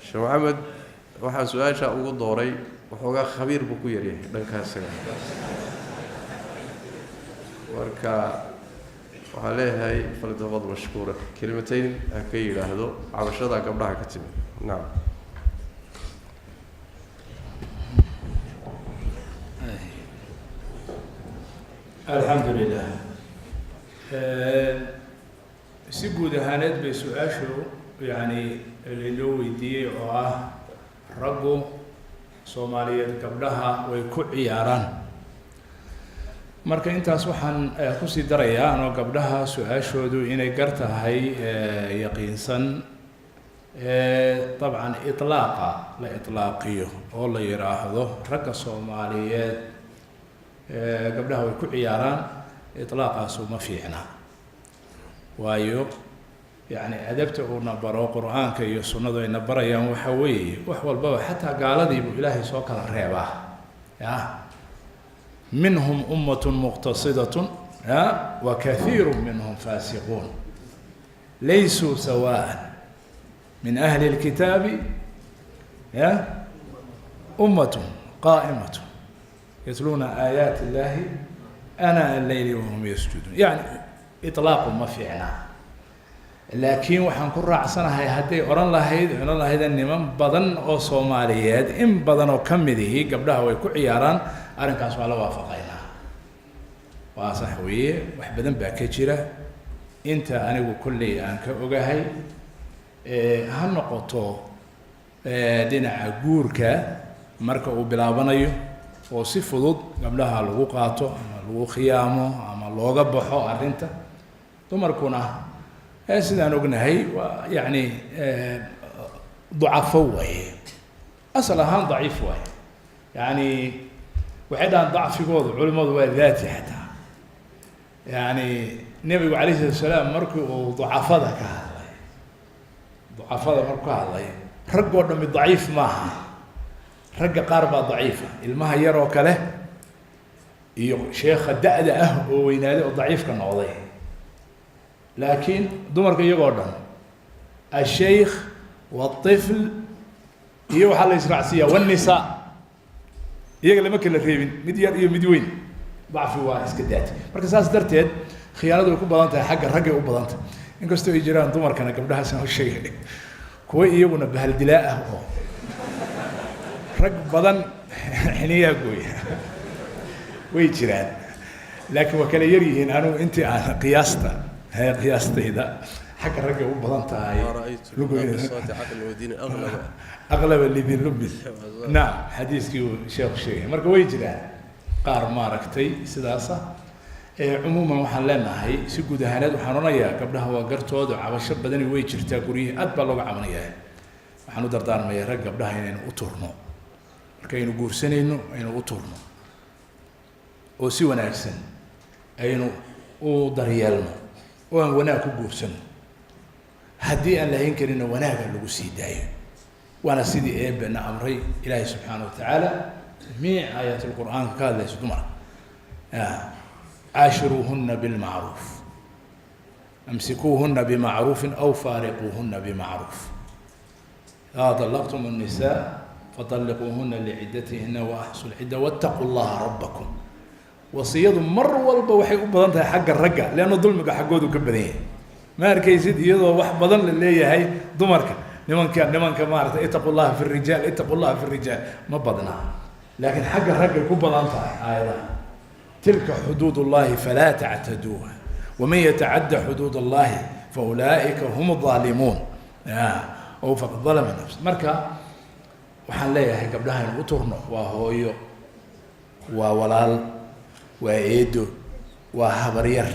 sheekh maxamed waxaan su-aasha ugu dooray waxoogaa khabiir buu ku yaryahay dhankaasaga marka waxaan leeyahay faldabad mashkuura kelimatayn ha ka yidhaahdo cabashada gabdhaha ka timid nacam alxamdu lilah si guud ahaaneed bay su-aashu yani lainoo weydiiyey oo ah raggu soomaaliyeed gabdhaha way ku ciyaaraan marka intaas waxaan kusii darayaa anoo gabdhaha su-aashoodu inay gar tahay yaqiinsan dabcan iطlaaqa la iطlaaqiyo oo la yidhaahdo ragga soomaaliyeed gabdhaha way ku ciyaaraan iطlaaqaasu ma fiicna waayo yani adabta uuna baro qur-aanka iyo sunnadu ayna barayaan waxa weeye wax walbaba xataa gaaladiibuu ilaahay soo kala reebaa ya minhum ummat muqtasidat ya wa kahiiru minhum faasiquun laysuu sawaan min ahli اlkitaabi ya ummat qaa'imat yatluuna aayaat illahi ana alleyli wahum yasjuduun yani iطlaaqu ma fiicna laakiin waxaan ku raacsanahay hadday odhan lahayd niman badan oo soomaaliyeed in badan oo ka midihi gabdhaha way ku ciyaaraan arrinkaas waa la waafaqaynaa waa sax weeye wax badan baa ka jira inta anigu kolley aan ka ogahay ha noqoto dhinaca guurka marka uu bilaabanayo oo si fudud gabdhaha lagu qaato ama lagu khiyaamo ama looga baxo arrinta dumarkuna sidaan ognahay waa yani ducafo waaye asal ahaan daciif waaye yani waxay dhahaan dacfigoodu culimadu waa daati xataa yani nebigu calayh salatu salaam markii uu ducafada ka hadlay markuu ka hadlay raggoo dhami daciif maaha ragga qaar baa daciifa ilmaha yar oo kale iyo sheekha da-da ah oo weynaaday oo daciifka noqday laakiin dumarka iyagoo dhan ashaykh wاطifl iyo waxaa la israacsiiyaa wالnisaa iyaga lama kala reebin mid yar iyo mid weyn dacfi waa iska daati marka saas darteed khiyaanadu way ku badan tahay xagga raggay u badan tahay inkastoo ay jiraan dumarkana gabdhahaasna u sheegay kuwa iyaguna bahaldilaa ah oo rag badan xiniyaa gooya way jiraan laakiin waa kala yar yihiin anugu intii aan qiyaastayda xagga ragga u badan tahay aqlaba lidin lubis naam xadiiskii uu sheekhu sheegay marka way jiraan qaar maaragtay sidaasa cumuuman waxaan leenahay si guud ahaaneed waxaan odhanayaa gabdhaha waa gartooda cabasho badani way jirtaa guryihii aad baa looga cabanayaa waxaan u dardaarmayaa rag gabdhaha inaynu u turno markaynu guursanayno aynu u turno oo si wanaagsan aynu u daryeelno oo aan wanaag ku guursano haddii aan lahayn karina wanaaga lagu sii daayo waana sidii eebena amray ilaahay subxaana watacaala jamiic aayaat lqur'aanka ka hadlayso dumarka caashiruuhuna bilmacruuf amsikuuhuna bimacruufin aw faariquuhuna bimacruuf idaa طلقتم النساء فطلقوهن لعدتهن وأحصوا العدة واتقوا الله ربكم wasiyadu mar walba waxay u badan tahay xagga ragga leanna dulmiga xaggoodu ka badan yahay ma arkaysid iyadoo wax badan la leeyahay dumarka nimanka maaragtay ittaqu llaha fi rijaal ma badna laakiin xagga raggay ku badan tahay aayadaha tilka xuduud ullahi falaa tactaduuha waman yatacadda xuduud allahi faulaa'ika hum aalimuun ow faqad dalama nafsa marka waxaan leeyahay gabdhaha in u turno waa hooyo waa walaal waa eedo waa habaryar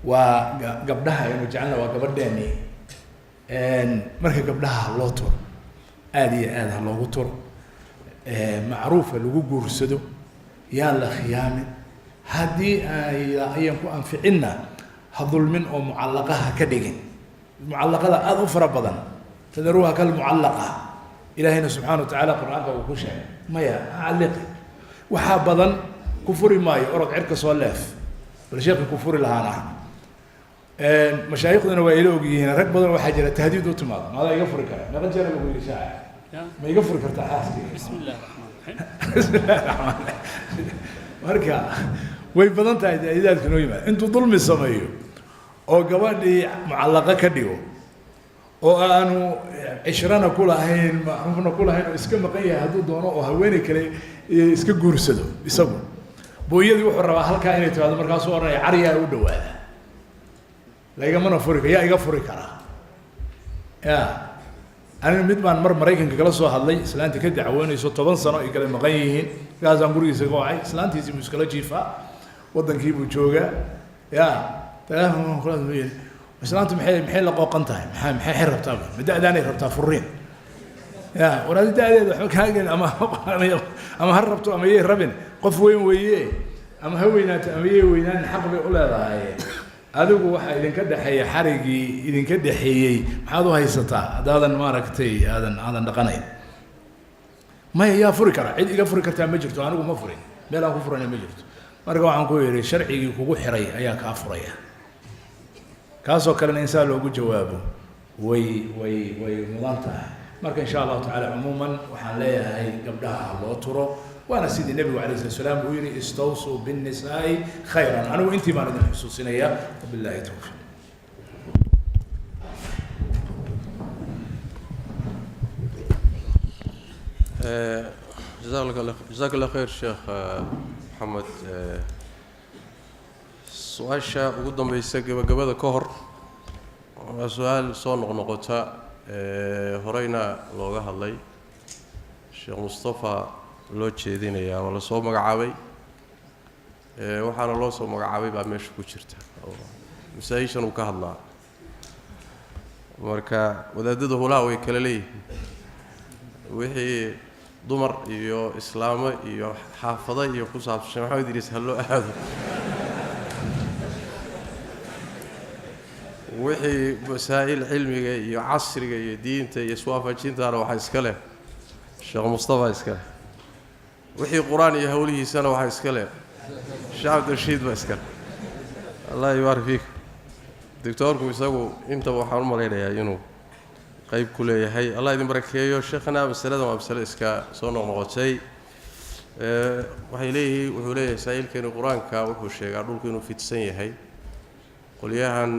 waa gabdhaha aynu jecelna waa gabadheeni marka gabdhaha loo turo aada iyo aad ha loogu turo macruufa lagu guursado yaan la khiyaamin haddii ayan ku anficinna ha dulmin oo mucallaqaha ka dhigin mucallaqada aada u fara badan tadaruuha kalmucallaqa ilaahayna subxaana watacaala qur-aanka uu ku sheegay maya calliqi waxaa badan ku furi maayo orod cirka soo leef bal sheekhi ku furi lahaana mashaayiikhduna waa ila ogyihiin rag badan waxaa jira tahdiid u timaado maadaa iga furi kara meeqa jeer lagu yidhi shaaca ma iga furi kartaa xaaskayga bismillahi raxmaan marka way badan tahay tahdiidaadka noo yimaada intuu dulmi sameeyo oo gabadhii mucallaqa ka dhigo oo aanu cishrana ku lahayn macruufna ku lahayn oo iska maqan yahay hadduu doono oo haweeney kale iska guursado isagu booyadii wuxuu rabaa halkaa inay timaado markaasuu odhanaya cariyaa u dhawaada laigamana furi yaa iga furi karaa ya aniga mid baan mar maraykanka kala soo hadlay islaanti ka dacwoonayso 10 sano ay kala maqan yihiin gaasaan gurigiisa ka wacay islaantiisii buu iskala jiifaa waddankii buu joogaa ya telefoon kula duwayay islaantu maxay la qooqan tahay maxay rabtaa madadaanay rabtaa furiin ya walaal daadeeda waxba kaagan ama har rabto ama yey rabin qof weyn weeye ama ha weynaato ama yey weynaan xaq bay u leedahay adigu waxa idinka dhaxeeya xarigii idinka dhaxeeyay maxaad u haysataa hadaadan maaragtay aadan dhaqanayn maya yaa furi kara cid iga furi kartaa ma jirto anigu ma furin meel aan ku furana ma jirto marka waxaan ku yidhi sharcigii kugu xiray ayaa kaa furaya kaasoo kalena insaan loogu jawaabo way mudan tahay marka insha allahu tacaala cumuuman waxaan leeyahay gabdhaha loo turo waana sidii nebigu calayhi salatu wasalaam uu yidhi istawsuu binnisaa'i khayran anigu intii baan idin xusuusinayaa wabillahi tawfiiq جزاك الله خير شيخ محمد su-aasha ugu dambaysa gabagabada ka hor waa su-aal soo noqnoqota horeyna looga hadlay sheekh mustafa loo jeedinayaa waa la soo magacaabay waxaana loo soo magacaabay baa meesha ku jirta oo masaa'ishan uu ka hadlaa marka wadaadada hulaha way kala leeyihiin wixii dumar iyo islaamo iyo xaafado iyo ku saabsan maxamed idriis ha loo aado wixii masaa'il cilmiga iyo casriga iyo diinta iyo iswaafajintaana waxaa iska leh sheekh mustafa iska leh wixii qur-aan iyo hawlihiisana waxaa iska leh sheekh cabdirashiid baa iska leh allah yubaarik fiik doctoorku isagu intaba waxaan u malaynayaa inuu qayb ku leeyahay allah idin barakeeyo sheekhana masaladan waa masale iska soo noqnoqotay waxay leeyihiin wuxuu leeyahay saa'ilkeenu qur-aanka wuxuu sheegaa dhulku inuu fidsan yahay qolyahan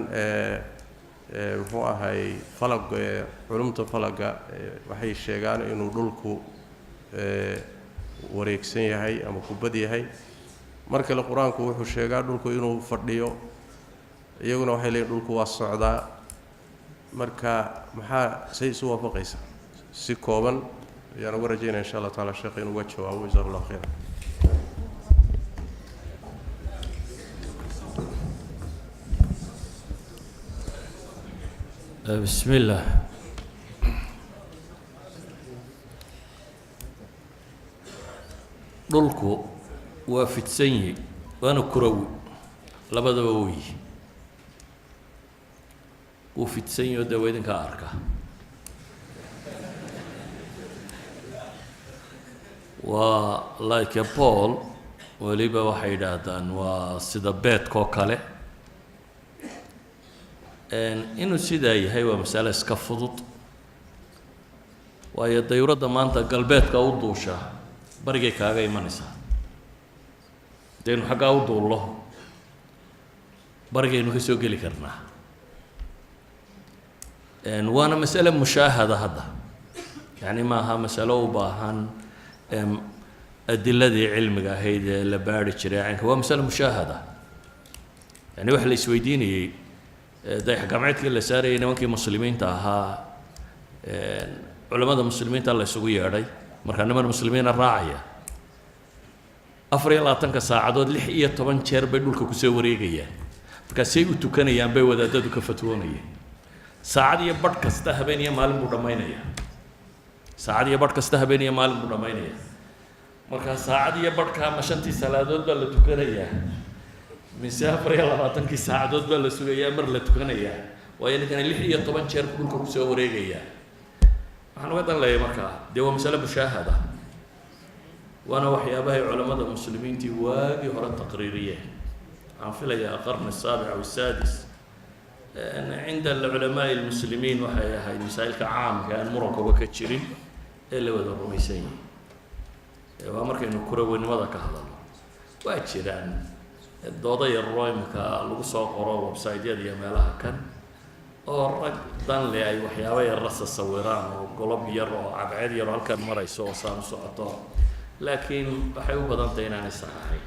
muxuu ahay falag culumta falaga waxay sheegaan inuu dhulku wareegsan yahay ama kubad yahay mar kale qur-aanku wuxuu sheegaa dhulku inuu fadhiyo iyaguna waxay leeyihin dhulku waa socdaa marka maxaa say isu waafaqaysa si kooban ayaan uga rajaynaya insha allah taala sheekh inuu uga jawaabo jazaak allahu khayran بسم الله dhulku waa fidsan yihi waana kurawi labadaba wey wuu fidsan yaho dee waa idinkaa arka waa like a ball weliba waxay yidhaahdaan waa sida beedkoo kale inuu sidaa yahay waa masale iska fudud waayo dayuuradda maanta galbeedka u duushaa barigay kaaga imanaysaa hadaynu xaggaa u duullo barigaynu ka soo geli karnaa waana masale mushaahada hadda yacni maaha masalo u baahan adiladii cilmiga ahayd ee la baari jiray caynka waa masale mushaahada yani waxa la isweydiinayey dayax gacmeedkii la saarayay nimankii muslimiinta ahaa culamada muslimiinta la isugu yeedhay markaa niman muslimiina raacaya 24 saacadood 16 jeer bay dhulka kusoo wareegayaan markaasay u tukanayaan bay wadaadadu ka fatwoonayeen saacad iyo badh kasta habeen iyo maalin buu dhammaynayaa saacad iyo badh kasta habeen iyo maalin buu dhammaynayaa markaa saacad iyo badhkaa ma 5 salaadood baa la tukanayaa mise 24 saacadood baa la sugayaa mar la tukanayaa waayo ninkana 16 jeer dhulka kusoo wareegayaa waxaan uga dan leeyahay markaa dee waa masale mushaahada waana waxyaabahay culamada muslimiintii waagii hore taqriiriyeen waxaan filayaa qarni السابع أو السادس عند العلماء المسلمين waxay ahayd masaa'ilka caamka aan murankoba ka jirin ee la wada rumaysan yahay waa markaynu kuraweynimada ka hadalno waa jiraan dooda yaroo imika lagu soo qoro website-yada iyo meelaha kan oo rag dan leh ay waxyaabo yar la sawiraan oo golob yar oo cadceed yar oo halkan marayso oo saan u socoto laakiin waxay u badan tahay inaanay sax ahayn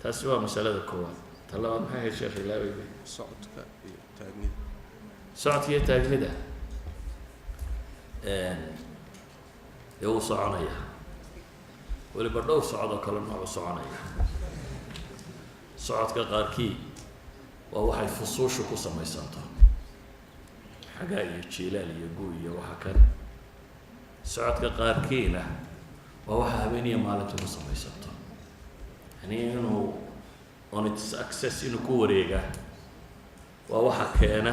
taasi waa masalada koowaad talabaad maxay ahayd sheekh ilaawi socodka iyo taagnida socodka iyo taagnida dee wuu soconaya weliba dhowr socodoo kale noocu soconaya socodka qaarkii waa waxay fusuushu ku samaysanto xagaa iyo jiilaal iyo gu iyo waxa kan socodka qaarkiina waa waxa habeeniya maalintu ku samaysanto yani inuu on its access inuu ku wareega waa waxa keena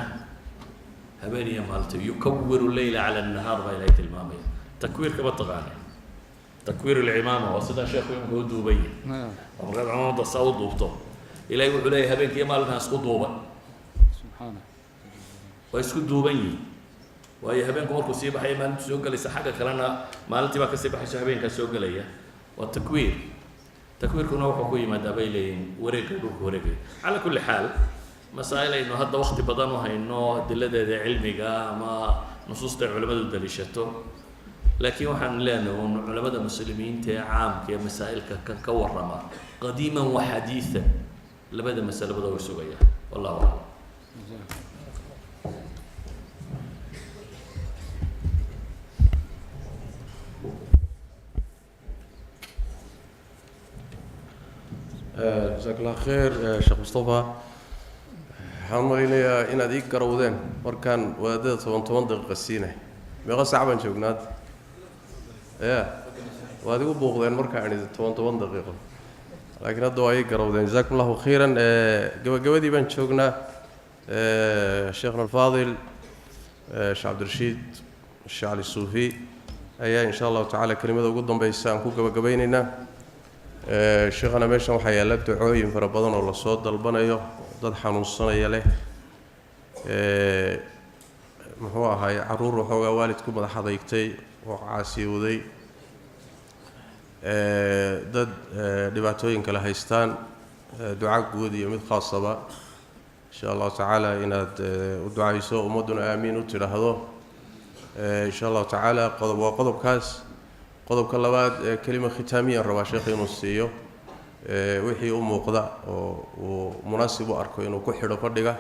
habeeniya maalintu yukawiru leyla cala annahaar baa ilaahay tilmaamaya takwiirka ma taqaana takwiir alcimaama waa sidaa sheekhu imika u duuban yahay oo markaad cimaamada saa u duubto ilaahay wuxuu leeyahay habeenkiiyo maalintaa isku duuban subxaana waa isku duuban yihin waayo habeenku markuu sii baxaya maalintu soo gelaysa xagga kalena maalintii baa kasii baxayso habeenkaa soo gelaya waa takwiir takwiirkuna wuxuu ku yimaadaa bay leeyihin wareegga dhulka wareegaya calaa kulli xaal masaa'il aynu hadda waqti badan u hayno adiladeeda cilmiga ama nusuusta ay culamadu daliishato laakiin waxaan leenahay un culamada muslimiinta ee caamka ee masaa'ilka kan ka warrama qadiiman wa xadiidan labada masalabada way sugayaan wallahu aclam jazaak allah khayr sheekh mustafa waxaan malaynayaa inaad ii garawdeen markaan wadaadada 10 daqiiqa siinay meeqa saac baan joognaad ya waad igu buuqdeen markaan idhi 10 daqiiqo laakiin hadda waa ii garawdeen jazaakum allahu khayran gabagabadii baan joognaa sheekhna alfaadil sheekh cabdirashiid sheekh cali suufi ayaa insha allahu tacaala kelimada ugu dambaysa aan ku gabagabaynaynaa sheekhana meeshan waxaa yaalla ducooyin fara badan oo lasoo dalbanayo dad xanuunsanaya leh muxuu ahaay caruur waxoogaa waalidku madax adeygtay oo caasiyowday dad dhibaatooyin kale haystaan duca guud iyo mid khaasaba insha allahu tacaala inaad u ducayso ummadduna aamiin u tidhaahdo insha allahu tacaala qodob waa qodobkaas qodobka labaad kelima khitaamiyaan rabaa sheekh inuu siiyo wixii u muuqda oo uu munaasib u arko inuu ku xidho fadhiga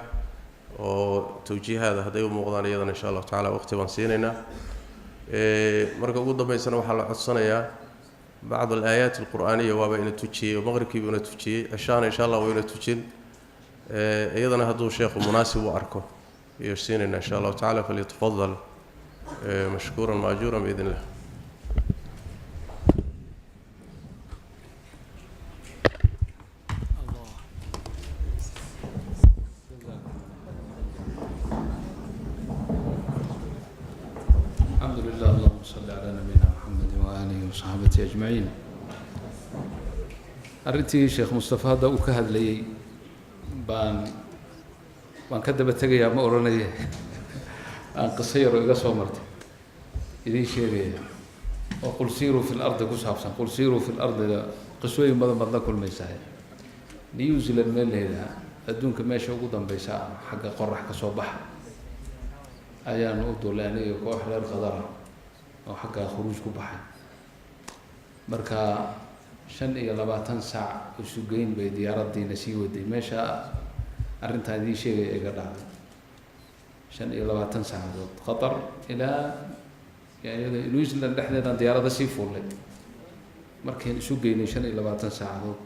oo tawjiihaada hadday u muuqdaan iyadana insha allahu tacaala waqti baan siinaynaa marka ugu dambaysana waxaa la codsanayaa bacd alaayaat alqur'aaniya waaba ina tujiyey oo maqribkiibu ina tujiyey ceshaana insha allah waa ina tujin iyadana hadduu sheekhu munaasib u arko iyo siinaynaa insha allahu tacaala falyatafadal mashkuuran maajuuran biidn illah وصحابته أجمعين أرنتي شيخ مصطفى هذا وكهد لي بان كذب تجي ما أوراني أن قصير وقصة مرت إذا شيء وقل سيروا في الأرض كسافسا قل سيروا في الأرض قسوي مضى كل ما يسهل نيوزيلاند مال هذا أدونك ماشي وجودا بيساء حق قرح كصباح أيام أردولاني وأحلى الخضراء أو حق خروج كبحة marka 25 saac u sugeyn bay diyaaraddiina sii waday meesha arrintaadii sheegay iga dhacday 25 saacadood qatar ilaa يعني New Zealand dhexdeedaan diyaarada sii fuulay markaan isu geynay 25 saacadood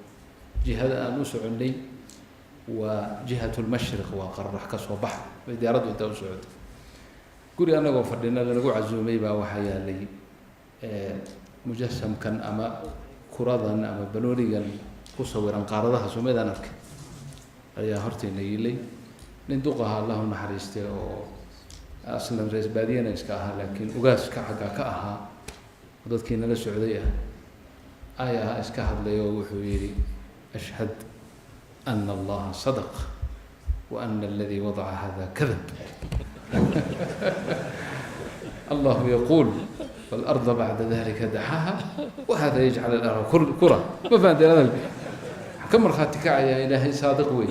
jihada aan u soconay waa jihatul mashriq waa qarrax ka soo bax way diyaaradu inta u socotay guri anagoo fadhina lagu casuumay baa waxa yaalay mujassamkan ama kuradan ama banoonigan ku sawiran qaaradaha Soomaalida arkay ayaa horteena yilay nin duqaha Allah u naxariistay oo aslan rees baadiyana iska ahaa laakiin ugaas ka xagga ka ahaa dadkii nala socday ayaa iska hadlay oo wuxuu yiri ashhad anna Allah sadaq wa anna alladhi wada'a hadha kadhab الله يقول والأرض بعد ذلك دحاها وهذا يجعل الأرض كرة ما فهمت هذا كم مرخاتك يا إلهي صادق وي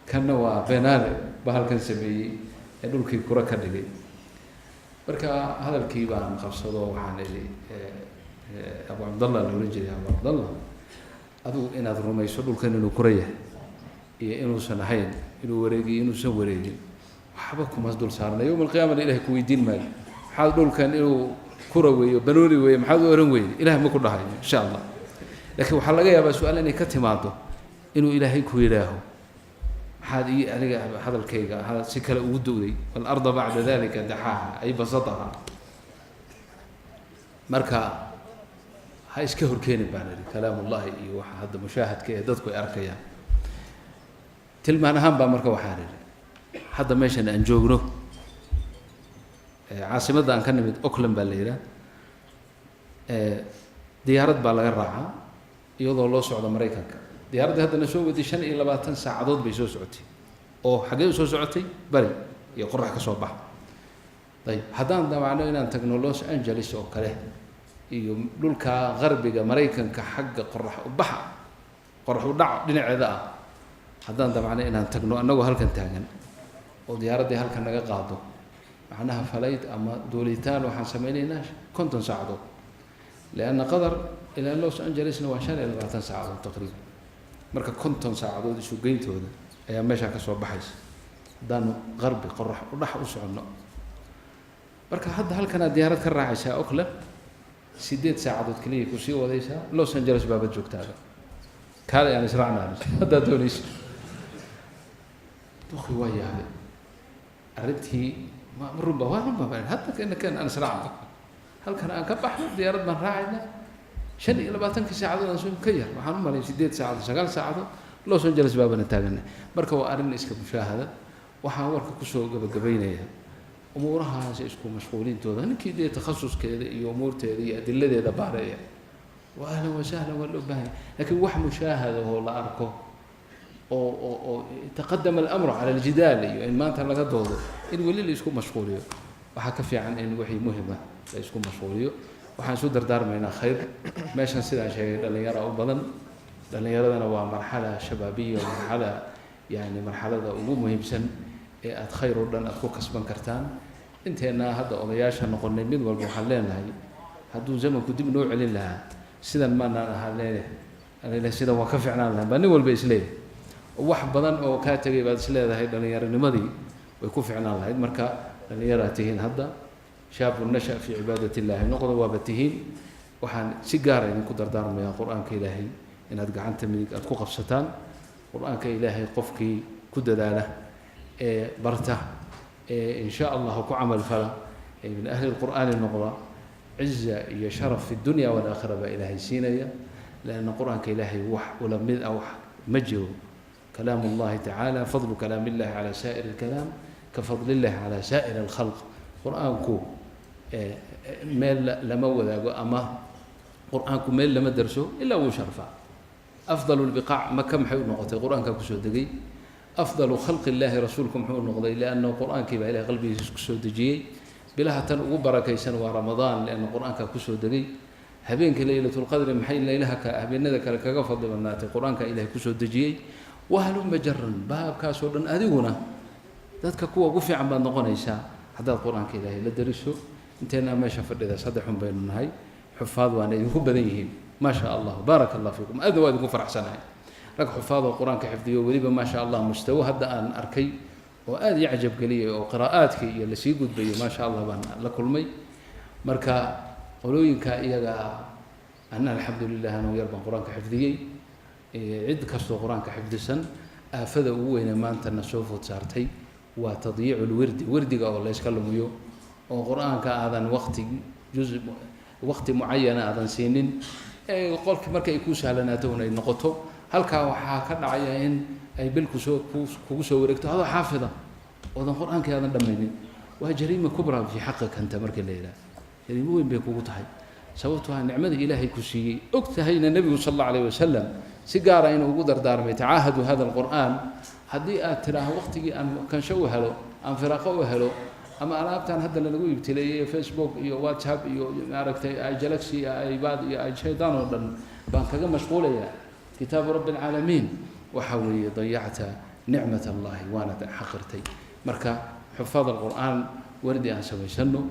كان نوا بينار بهال كان سبي يقول كي كرة كدقي بركة هذا الكيبان قصده وحنلي أبو عبد الله الورجلي أبو عبد الله أدو إن هذا الرمي يسولو كان إنه كريه إنه سنحين إنه وريجي إنه سوريجي وحبكم هذول صارنا يوم القيامة إلهي كوي دين مال حال دول كان إنه كروي وبنوري ومحد ورنوي إله ما كل هاي إن شاء الله لكن وحلا جاي بس سؤال إني كتم عضو إنه إلهي كوي له هذا الكيجا هذا سكر ودودي والأرض بعد ذلك دحاها أي بسطها مركا هاي سكهر كين بانري كلام الله هذا مشاهد كي دتكو أركيا تلمنا هم بمركا وحارر هذا ماشان أنجوجنو عاصمة دان كان من أوكلاند بالليلة ديارات بالغرعة يوضع الله سعود أمريكا ديارات هذا نشوف ودي شن إلى 20 ساعة ضد بيسوي سعودي أو حاجة يسوي سعودي بري يقرح كصباح طيب هذا معناه إن تكنولوجيا أنجلس أو كله يقول كغربي أمريكا كحق قرح وبحر قرح ودع دين عذاب هذا معناه إن تكنولوجيا أنه هالكن تاجن وديارات دي هالكن نجا قاضو معناها فليت أما دوليتان وحن سميناش كنت نساعده لأن قدر إلى لوس أنجلس نواشان إلى 30 ساعة تقريبا مركا كنت نساعده دي شو جينته هذا أيام ماشى كسر بحث دانو غربي قرح وراح وسعنا مركا حد هالكن ديارات كراعيسها أكله سيديت ساعة كليك وشي وليسها لوس أنجلس باب الجوكت هذا كان يعني سرعنا هذا دونيش تخي ويا هذا أردتي ما ربما وهم حتى كان أنا سرعنا هل كان أنا كبح ديارات من راعينا شن إلى 20 ساعة نسوي كير وحنا ما سيديت ساعة شغال ساعة لوس أنجلس بابنا تاجنا مركب وأرن إسكب مشاهدة وحاورك كسو قبينة أمورها إسكو مشغولين تودا أنا كده تخصص كده أمور تدي أدلة ده بعرية وأهلا وسهلا والله لكن واحد مشاهدة هو لا أركو أو تقدم الأمر على الجدال إن ما أنت لقى دوده إن ولي اللي يسكون مشغوليه وحكفي عن إن وحي مهمة لا يسكون مشغوليه وحنسود دار معنا خير ماشي نصير شيء اللي يرى أبدا اللي يرى أنا مرحلة شبابية ومرحلة يعني مرحلة أبو مهم سن أتخير لنا أخو كسبان كرتان أنت أنا هذا أضياش نقول نمد والمحلين هاي هذو زمن كنت بنوع لها سيدا ما أنا هالليلة أنا سيدا وكفي عنا بني والبيس ليه wax badan oo ka tagay baad isleedahay dhalinyaranimadii way ku fiicnaan lahayd marka dhalinyaratihiin hadda shaab nasha fi cibaadati ilaahi noqdo waa batihiin waxaan si gaar ah idinku dardaarmayaa quraanka ilaahay inaad gacanta midig aad ku qabsataan quraanka ilaahay qofkii ku dadaala barta insha Allah ku amal fala min ahli alquran noqda izza iyo sharaf fi dunya wal aakhirah ba ilaahay siinaya laana quraanka ilaahay wax wala mid aw majru كلام الله تعالى فضل كلام الله على سائر الكلام كفضل الله على سائر الخلق قرآنكم ميل لما وذا أما قرآنكم ميل لما درسوا إلا وشرفا أفضل البقاع ما كم حيو نقطة قرآن كسو دقي أفضل خلق الله رسولكم حيو نقطة لأنه قرآن كيبا إلى قلبي كسو دقي بلا تنقو بركة سنة ورمضان لأن قرآن كسو دقي هبينك ليلة القدر محيل ليلها هبين ذاك لك فضل النات قرآن كإله كسو دقي وهلم مجرا باب كاسودن أديونا ذاتك كوا قفي عم بنقونيسا هذا القرآن كذا لا درسه انتنا ما شاف إذا صدحهم بين هاي حفاظ وأنا يكون بديهين ما شاء الله بارك الله فيكم هذا وادكم فرح سنة لك حفاظ القرآن كحفظيه وليبا ما شاء الله مستوى هذا أن أركي وآد يعجب قليل وقراءاتك اللي سيقود بي ما شاء الله بان لكل مي marka qolooyinka iyaga ana alxamdulilah anuu yar baan qur-aanka xifdiyey cid kastoo qur-aanka xifdisan aafada ugu weyne maantana soo food saartay waa tadyiicu lwirdi wirdiga oo layska lumiyo oo qur-aanka aadan waqti mucayana aadan siinin qolki marka ay ku sahlanaato un ay noqoto halkaa waxaa ka dhacaya in ay bil kugu soo wareegto adoo xaafida oodan qur-aankii aadan dhammaynin waa jariima kubra fi xaqika anta markii la yidhaha jariimo weyn bay kugu tahay sababtoo ah nicmada ilaahay ku siiyey og tahayna nebigu sal allahu alayh wasalam si gaara inuu ugu dardaarmay tacaahadu hada alqur'aan haddii aad tidhaaho waqtigii aan kansho u helo aan firaaqo u helo ama alaabtan hadda lanagu ibtileeyey facebook iyo whatsapp iyo maaragtay galaxy iyo ibad iyo shaydaan oo dhan baan kaga mashquulayaa kitaabu rabbi alcaalamiin waxa weeye dayacta nicmat allahi waana xaqirtay marka xufaad alqur'aan wardi aan samaysano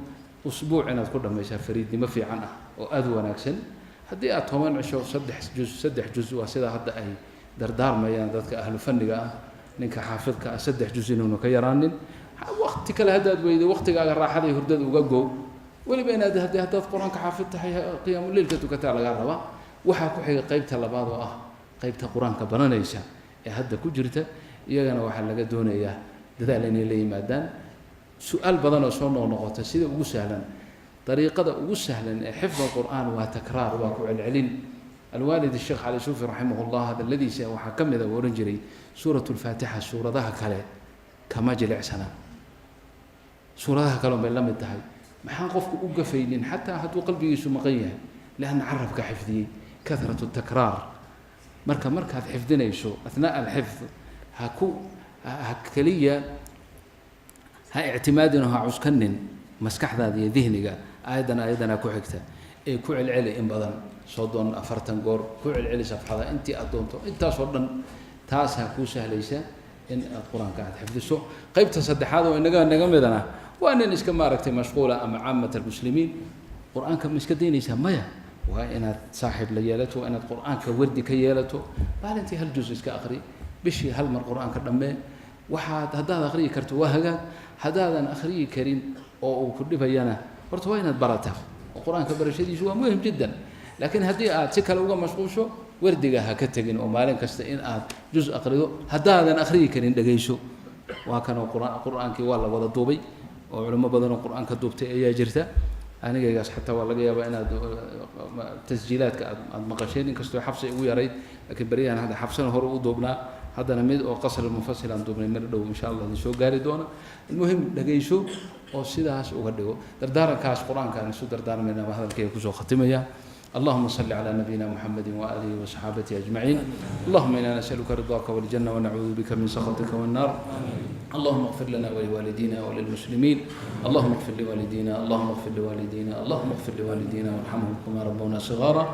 usbuuc inaad ku dhammaysaa fariidnimo fiican ah oo aada u wanaagsan haddii aad 10 cisho 3 juz waa sida hadda ay dardaarmayaan dadka ahlu fanniga ah ninka xaafidka ah 3 juz inuuna ka yaraanin waqti kale haddaad weydo waqtigaaga raaxada iyo hurdada uga goow weliba inaad haddaad qur-aanka xaafid tahay qiyaamuleylka tukataa lagaa rabaa waxaa ku xiga qaybta labaad oo ah qaybta qur-aanka baranaysa ee hadda ku jirta iyagana waxaa laga doonayaa dadaal inay la yimaadaan su-aal badan oo soo noqnoqota sida ugu sahlan dariiqada ugu sahlan ee xifda qur'aan waa takraar waa ku celcelin alwaalid الشheekh cali suufi raximah اllah hadaladiisa waxaa ka mida oran jiray suuraة الfaatixa suuradaha kale kama jilicsana suuradaha kale bay la mid tahay maxaan qofku u gafaynin xataa hadduu qalbigiisu maqan yahay lanna carabka xifdiyey kahraة الtakraar markaad xifdinayso athnaaء alxifd ha keliya ha ictimaadin ha cuskanin maskaxdaada iyo dihniga aayadana ku xigta ee ku celceli in badan 40 goor ku celceli safxada intii aad doonto intaasoo dhan taasaa kuu sahlaysa in aad qur-aanka aad xifdiso qaybta saddexaad oo naga midana waa nin iska maaragtay mashquula ama caamat almuslimiin qur-aanka ma iska daynaysaa maya waa inaad saaxiib la yeelato waa inaad qur-aanka wardi ka yeelato maalintii hal juz iska aqri bishii hal mar qur-aanka dhammee haddaad akhriyi karto waa hagaag haddaadan akhriyi karin oo uu ku dhibayana horta waa inaad barataa oo qur-aanka barashadiisu waa muhim jiddan laakiin haddii aad si kale uga mashquulsho wardiga ha ka tegin oo maalin kasta in aad juz aqrido haddaadan akhriyi karin dhegayso waa kanoo qur-aankii waa la wada duubay oo culimo badanoo qur-aanka duubtay ayaa jirta anigaygaas xataa waa laga yaabaa inaad tasjiilaadka aad maqasheen inkastoo xabsi ugu yarayd laakiin baryahan hadda xabsana hore u duubnaa haddana mid oo qasr munfasil aan duubnay mar dhow insha allah idin soo gaari doona almuhim dhagayso oo sidaas uga dhigo dardaarankaas qur-aanka aan isu dardaarmayna baa hadalkayga kusoo khatimaya اللهم صل على نبينا محمد وآله وصحابته أجمعين اللهم إنا نسألك رضاك والجنة ونعوذ بك من سخطك والنار اللهم اغفر لنا ولوالدينا وللمسلمين اللهم اغفر لوالدينا اللهم اغفر لوالدينا اللهم اغفر لوالدينا وارحمهم كما ربونا صغارا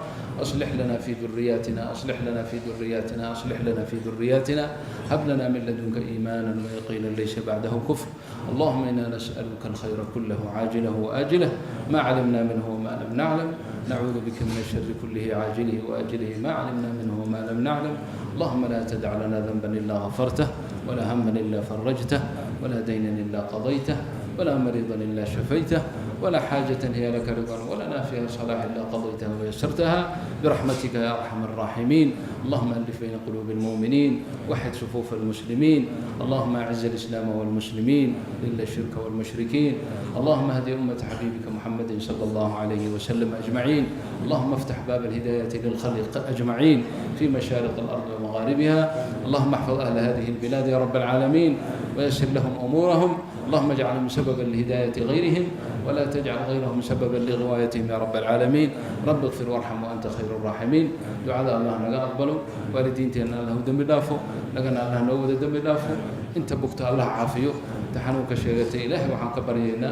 أصلح لنا في ذرياتنا أصلح لنا في ذرياتنا أصلح لنا في ذرياتنا هب لنا من لدنك إيمانا ويقينا ليس بعده كفر اللهم إنا نسألك الخير كله عاجله وآجله ما علمنا منه وما لم نعلم نعوذ بك من الشر كله عاجله وآجله ما علمنا منه وما لم نعلم اللهم لا تدع لنا ذنبا إلا غفرته ولا هما إلا فرجته ولا دينا إلا قضيته ولا مريضا إلا شفيته ولا حاجة هي لك رضا ولنا فيها صلاح إلا قضيتها ويسرتها برحمتك يا أرحم الراحمين اللهم ألف بين قلوب المؤمنين وحد صفوف المسلمين اللهم أعز الإسلام والمسلمين إلا الشرك والمشركين اللهم اهد أمة حبيبك محمد صلى الله عليه وسلم أجمعين اللهم افتح باب الهداية للخلق أجمعين في مشارق الأرض ومغاربها اللهم احفظ أهل هذه البلاد يا رب العالمين ويسر لهم أمورهم اللهم اجعلهم سببا لهداية غيرهم ولا تجعل غيرهم سببا لغوايتهم يا رب العالمين رب اغفر وارحم وأنت خير الراحمين دعاء الله نجا أقبله والدينتنا الله دم دافو لقنا الله نود دم دافو أنت بكت الله عافيه تحنوك شيئتي إلهي وحن كبرينا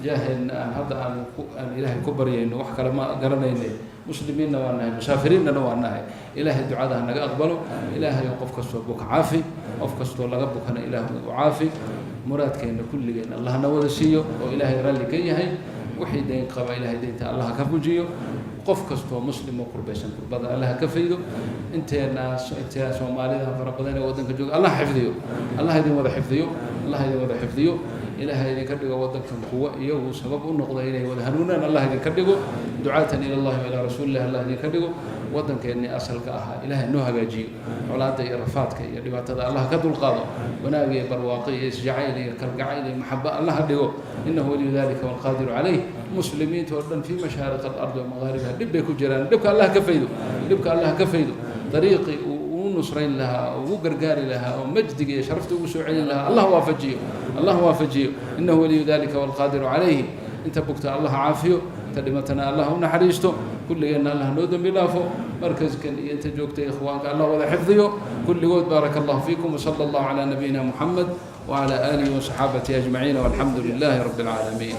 جاهلنا هذا أن إلهي كبرينا وحكى لما قرنينا مسلمين نوانها مسافرين نوانها إلهي دعاء نجا أقبله إلهي يوقف كسبك عافي وقف كسب الله ربك أنا إله وعافي muraadkeena kulligeen allah na wada siiyo oo ilaahay raalli ka yahay wixii dayn qaba ilaahay daynta allah ka fujiyo qof kastoo muslim oo kurbaysan kurbada allah ka faydo inteena Soomaalida fara badan ee wadanka jooga allah xifdiyo allah idin wada xifdiyo إلهي إذن كدقوا ودنكم قوة إيوه سبب النقضة إليه والهنونان الله إذن كدقوا دعاة إلى الله وإلى رسول الله الله إذن كدقوا ودنك إني أسألك أها إلهي إنوها جاجي أولاد رفاتك يا ربات الله كدو القاضي وناوي برواقي إسجعيلي كرقعيلي محبة الله كدقوا إنه ولي ذلك والقادر عليه مسلمين تودن في مشارق الأرض ومغاربها لبك جيران لبك الله كفيدو لبك الله كفيدو طريقي ونصرين لها وقرقاري لها ومجدي شرفت وسعين لها الله وافجيه الله وافجيه إنه ولي ذلك والقادر عليه انت بكت الله عافيه تلمتنا الله ونحريسته كل ان الله نودم بلافه مركز كان انت جوجت اخوانك الله ولا حفظيه كل قول بارك الله فيكم وصلى الله على نبينا محمد وعلى اله وصحابته اجمعين والحمد لله رب العالمين.